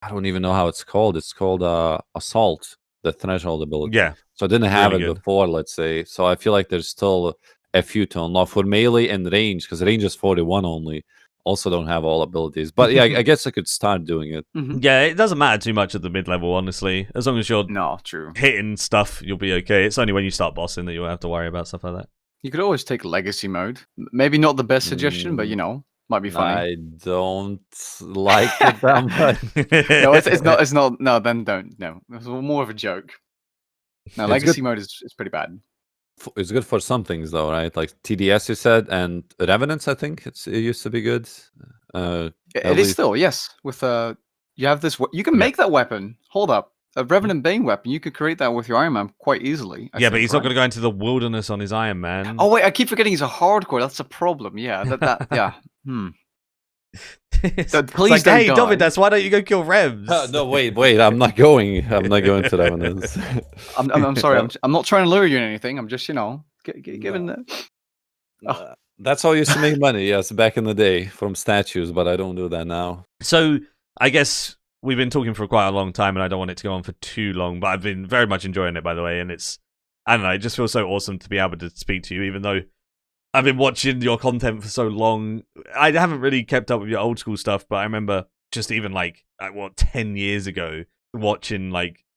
I don't even know how it's called. It's called Assault, the threshold ability. Yeah. So I didn't have really it good. before, let's say. So I feel like there's still a few to unlock for melee and range, because range is 41 only. Also don't have all abilities. But yeah, I guess I could start doing it. Yeah, it doesn't matter too much at the mid-level, honestly. As long as you're No, true. hitting stuff, you'll be okay. It's only when you start bossing that you'll have to worry about stuff like that. You could always take legacy mode. Maybe not the best suggestion, but might be funny. I don't like it that much. No, it's not. It's not. No, then don't. No, it's more of a joke. No, It's legacy good. mode is pretty bad. It's good for some things though, right? Like TDS, you said, and Revenants. I think it used to be good. It At is least- still, yes. With you have this. You can make that weapon. Hold up, a Revenant Bane weapon. You could create that with your Iron Man quite easily. I Yeah, but think, he's not right? going to go into the wilderness on his Iron Man. Oh wait, I keep forgetting he's a hardcore. That's a problem. Yeah, yeah. It's Please like, don't hey, die. Dovidas, why don't you go kill Revs? no, wait. I'm not going. I'm not going to Revenants. I'm sorry. I'm not trying to lure you in anything. I'm just giving the. That's how I used to make money. Yes, back in the day from statues, but I don't do that now. So, I guess we've been talking for quite a long time, and I don't want it to go on for too long, but I've been very much enjoying it, by the way, and I don't know, it just feels so awesome to be able to speak to you, even though I've been watching your content for so long. I haven't really kept up with your old school stuff, but I remember just even 10 years ago, watching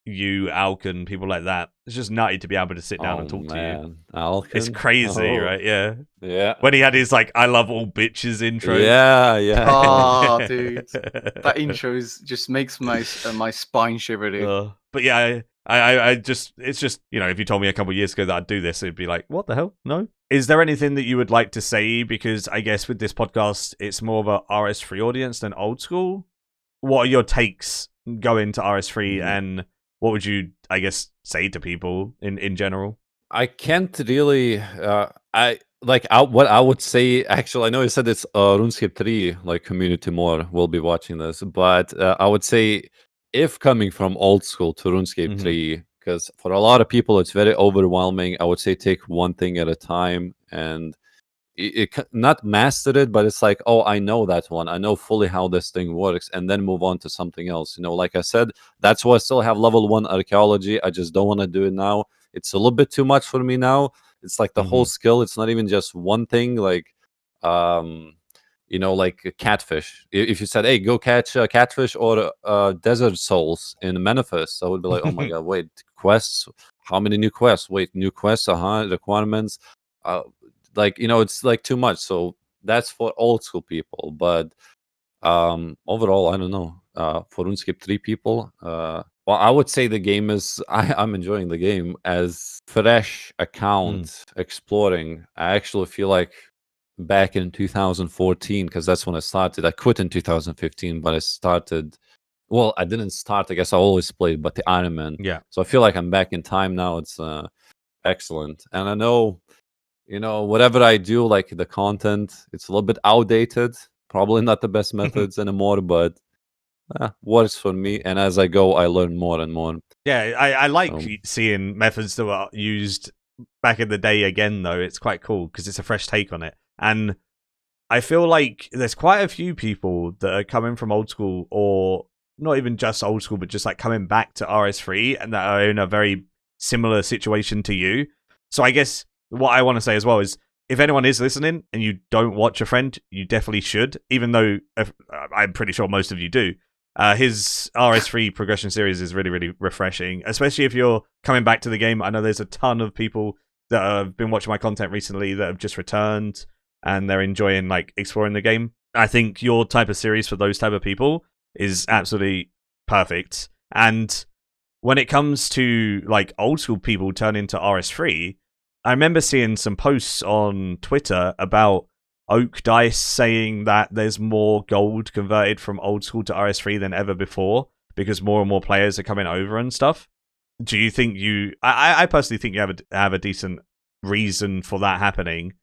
you, Alkin, people like that. It's just nutty to be able to sit down and talk to you. Alkin? It's crazy, right? Yeah. Yeah. When he had his I love all bitches intro. Yeah. Oh, dude, that intro just makes my spine shiver, dude. But yeah, I just, it's just, if you told me a couple of years ago that I'd do this, it'd be like, what the hell? No. Is there anything that you would like to say? Because I guess with this podcast, it's more of a RS3 audience than old school. What are your takes going to RS3 and what would you, I guess, say to people in general? I can't really. What I would say. Actually, I know you said it's RuneScape 3 community more will be watching this, but I would say if coming from old school to RuneScape 3, because for a lot of people it's very overwhelming. I would say take one thing at a time and not master it, but it's like, oh, I know that one. I know fully how this thing works, and then move on to something else. Like I said, that's why I still have level 1 archaeology. I just don't want to do it now. It's a little bit too much for me now. It's like the whole skill. It's not even just one thing. Like a catfish. If you said, hey, go catch a catfish or desert souls in Memphis, I would be like, oh my god, wait, quests? How many new quests? Wait, new quests? Requirements? It's too much. So that's for old school people. But overall, I don't know. For RuneScape 3 people, well, I would say the game is. I'm enjoying the game as fresh account exploring. I actually feel like back in 2014, because that's when I started. I quit in 2015, but I started. Well, I didn't start. I guess I always played, but the Iron Man. Yeah. So I feel like I'm back in time now. It's excellent, and I know. Whatever I do, like the content, it's a little bit outdated. Probably not the best methods anymore, but works for me. And as I go, I learn more and more. Yeah, I like seeing methods that were used back in the day again, though. It's quite cool because it's a fresh take on it. And I feel like there's quite a few people that are coming from old school, or not even just old school, but just coming back to RS3 and that are in a very similar situation to you. So I guess what I want to say as well is, if anyone is listening and you don't watch a friend, you definitely should, even though I'm pretty sure most of you do. His RS3 progression series is really, really refreshing, especially if you're coming back to the game. I know there's a ton of people that have been watching my content recently that have just returned and they're enjoying exploring the game. I think your type of series for those type of people is absolutely perfect. And when it comes to old school people turning to RS3, I remember seeing some posts on Twitter about Oak Dice saying that there's more gold converted from old school to RS3 than ever before because more and more players are coming over and stuff. Do you think I personally think you have a decent reason for that happening,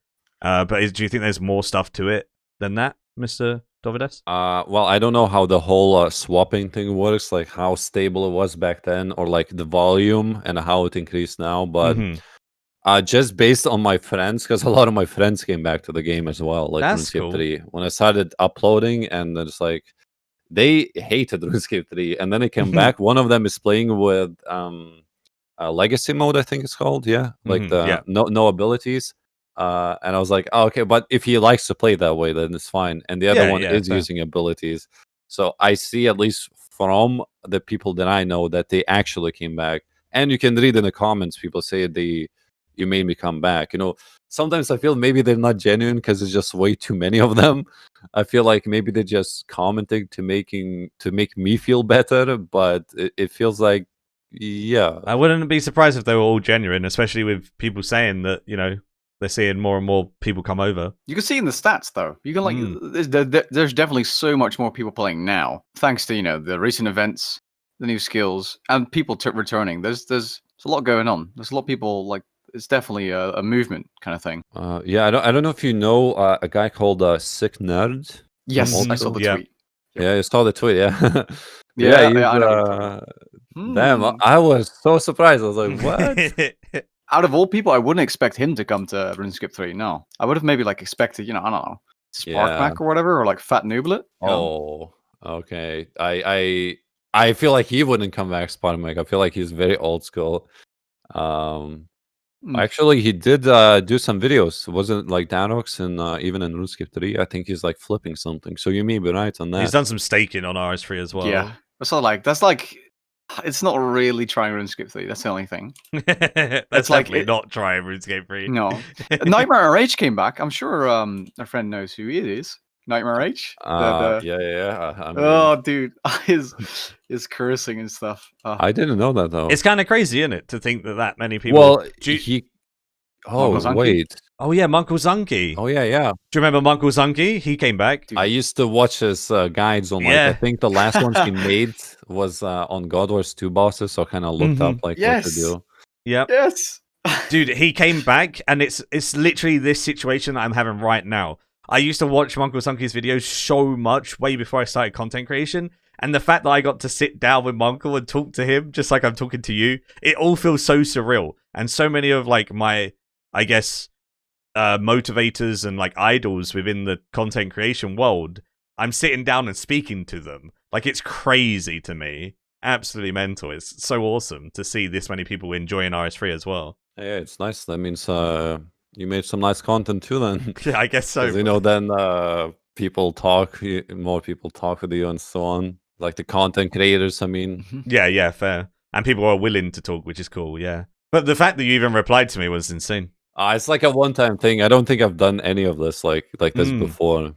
but do you think there's more stuff to it than that, Mr. Dovidas? Well, I don't know how the whole swapping thing works, like how stable it was back then, or the volume and how it increased now, but Just based on my friends, because a lot of my friends came back to the game as well, like That's RuneScape cool. 3. When I started uploading, and it's like they hated RuneScape 3, and then they came back. One of them is playing with Legacy mode, I think it's called. Yeah, like Mhm, the yeah. no abilities. And I was like, oh, okay, but if he likes to play that way, then it's fine. And the other Yeah, one yeah, is fair. using abilities. So I see, at least from the people that I know, that they actually came back. And you can read in the comments, people say you made me come back. Sometimes I feel maybe they're not genuine because there's just way too many of them. I feel like maybe they're just commenting to make me feel better, but it feels like, yeah. I wouldn't be surprised if they were all genuine, especially with people saying that, they're seeing more and more people come over. You can see in the stats though. You can there's definitely so much more people playing now, thanks to the recent events, the new skills, and people returning. There's a lot going on. There's a lot of people like. It's definitely a movement kind of thing. Yeah, I don't know if you know a guy called Sick Nerd. Yes, I Also, saw the yeah. tweet. Yep. yeah, I saw the tweet. Yeah, Yeah, he's, I know what you're talking about. damn, I was so surprised. I was like, what? Out of all people, I wouldn't expect him to come to RuneScape 3. No, I would have maybe like expected, I don't know, Sparkmac or whatever, or like Fat Nooblet. Oh, okay. I feel like he wouldn't come back, Sparkmac. I feel like he's very old school. Actually, he did do some videos. Wasn't like Danox and even in RuneScape 3. I think he's like flipping something. So you may be right on that. He's done some staking on RS3 as well. Yeah, that's like it's not really trying RuneScape 3. That's the only thing. That's definitely not trying RuneScape 3. No, Nightmare RH came back. I'm sure our friend knows who he is. Nightmare H. Yeah. I mean, oh, dude, his cursing and stuff. I didn't know that though. It's kind of crazy, isn't it, to think that many people. Well, he. Oh wait. Oh yeah, Munkle Zunky. Oh yeah. Do you remember Munkle Zunky? He came back. Dude. I used to watch his guides on I think the last ones he made was on God Wars 2 bosses, so I kind of looked up like what to do. Yep. Yes. Dude, he came back, and it's literally this situation that I'm having right now. I used to watch Munkle Zunky's videos so much way before I started content creation, and the fact that I got to sit down with Munkle and talk to him just like I'm talking to you, it all feels so surreal. And so many of like my, I guess, motivators and like idols within the content creation world, I'm sitting down and speaking to them. Like, it's crazy to me. Absolutely mental. It's so awesome to see this many people enjoying RS3 as well. Yeah, it's nice. That means you made some nice content too then. Yeah, I guess so. Then people talk, more people talk with you and so on. Like the content creators, I mean. Yeah, fair. And people are willing to talk, which is cool, yeah. But the fact that you even replied to me was insane. It's like a one-time thing. I don't think I've done any of this like this before.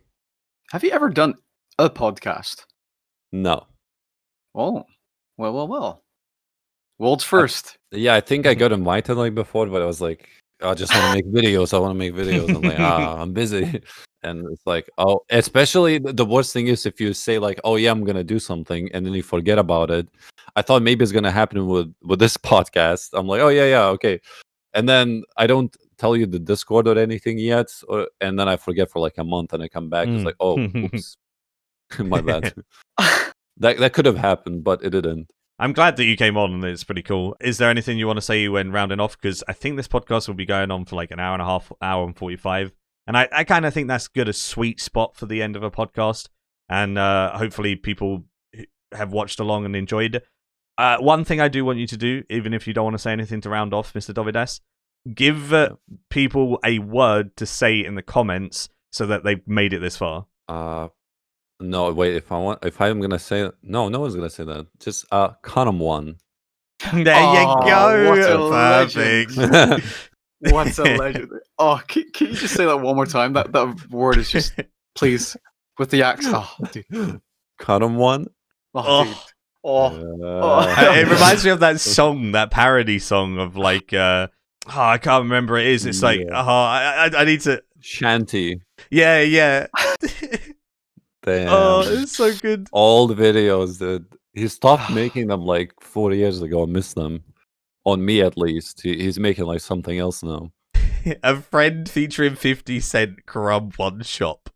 Have you ever done a podcast? No. Oh, well. World's first. I think I got invited like before, but I was like, I just want to make videos. I want to make videos. I'm like, I'm busy. And it's like, oh, especially the worst thing is if you say like, oh yeah, I'm gonna do something, and then you forget about it. I thought maybe it's gonna happen with this podcast. I'm like, oh yeah, okay. And then I don't tell you the Discord or anything yet, and then I forget for like a month, and I come back. It's like, oh, oops, my bad. That could have happened, but it didn't. I'm glad that you came on, and it's pretty cool. Is there anything you want to say when rounding off? Because I think this podcast will be going on for like an hour and a half, hour and 45. And I kind of think that's good, a sweet spot for the end of a podcast. And hopefully people have watched along and enjoyed. One thing I do want you to do, even if you don't want to say anything to round off, Mr. Dovidas, give people a word to say in the comments so that they've made it this far. No, wait. If I'm gonna say it, no one's gonna say that. Just cut him one. There you go. What a Perfect. legend. What's a legend? Oh, can you just say that one more time? That word is just, please, with the axe. Oh, dude. Cut him one. Oh, dude. It reminds me of that song, that parody song of like, I can't remember what it is. It's like, I need to. Shanty. Yeah. Damn. Oh, it's so good. All the videos that he stopped making them like 4 years ago. I miss them. On me, at least. He's making like something else now. A friend featuring 50 Cent Crumb One Shop.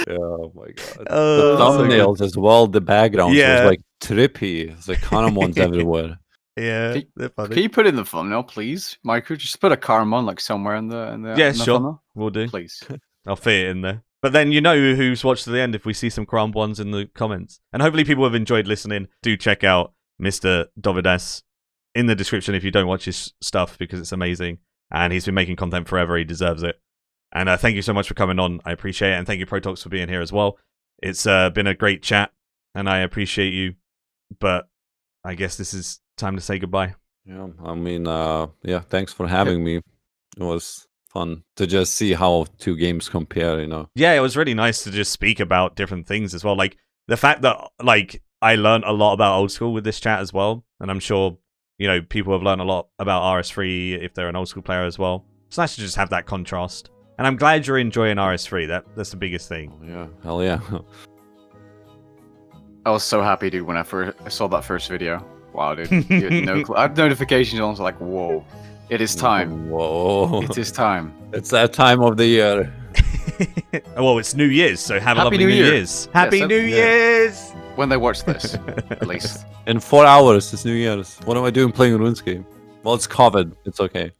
Oh my god. Oh, the thumbnails as well, the backgrounds was like trippy. It's like Conor ones everywhere. Yeah, Can- they're funny. Can you put it in the thumbnail, please, Michael? Just put a Karmon like somewhere in the Yeah, in the sure. thumbnail, We'll do. please. I'll fit it in there. But then you know who's watched to the end if we see some crumb ones in the comments. And hopefully people have enjoyed listening. Do check out Mr. Dovidas in the description if you don't watch his stuff because it's amazing. And he's been making content forever. He deserves it. And thank you so much for coming on. I appreciate it. And thank you, Protoxx, for being here as well. It's been a great chat and I appreciate you. But I guess this is time to say goodbye. Yeah, I mean, yeah, thanks for having me. It was fun to just see how two games compare, you know. Yeah, it was really nice to just speak about different things as well. Like the fact that like I learned a lot about old school with this chat as well, and I'm sure you know people have learned a lot about RS3 if they're an old school player as well. It's nice to just have that contrast, and I'm glad you're enjoying RS3. That's the biggest thing. Oh, yeah, hell yeah. I was so happy, dude, when I saw that first video. Wow, dude. You had no clue. I had notifications on. I was like, whoa, it is time. Whoa. It is time. It's that time of the year. Well, it's New Year's, so have a Happy lovely New New Year. Year's. Happy so- New yeah. Year's! When they watch this, at least. In 4 hours, it's New Year's. What am I doing playing RuneScape? Well, it's COVID. It's okay.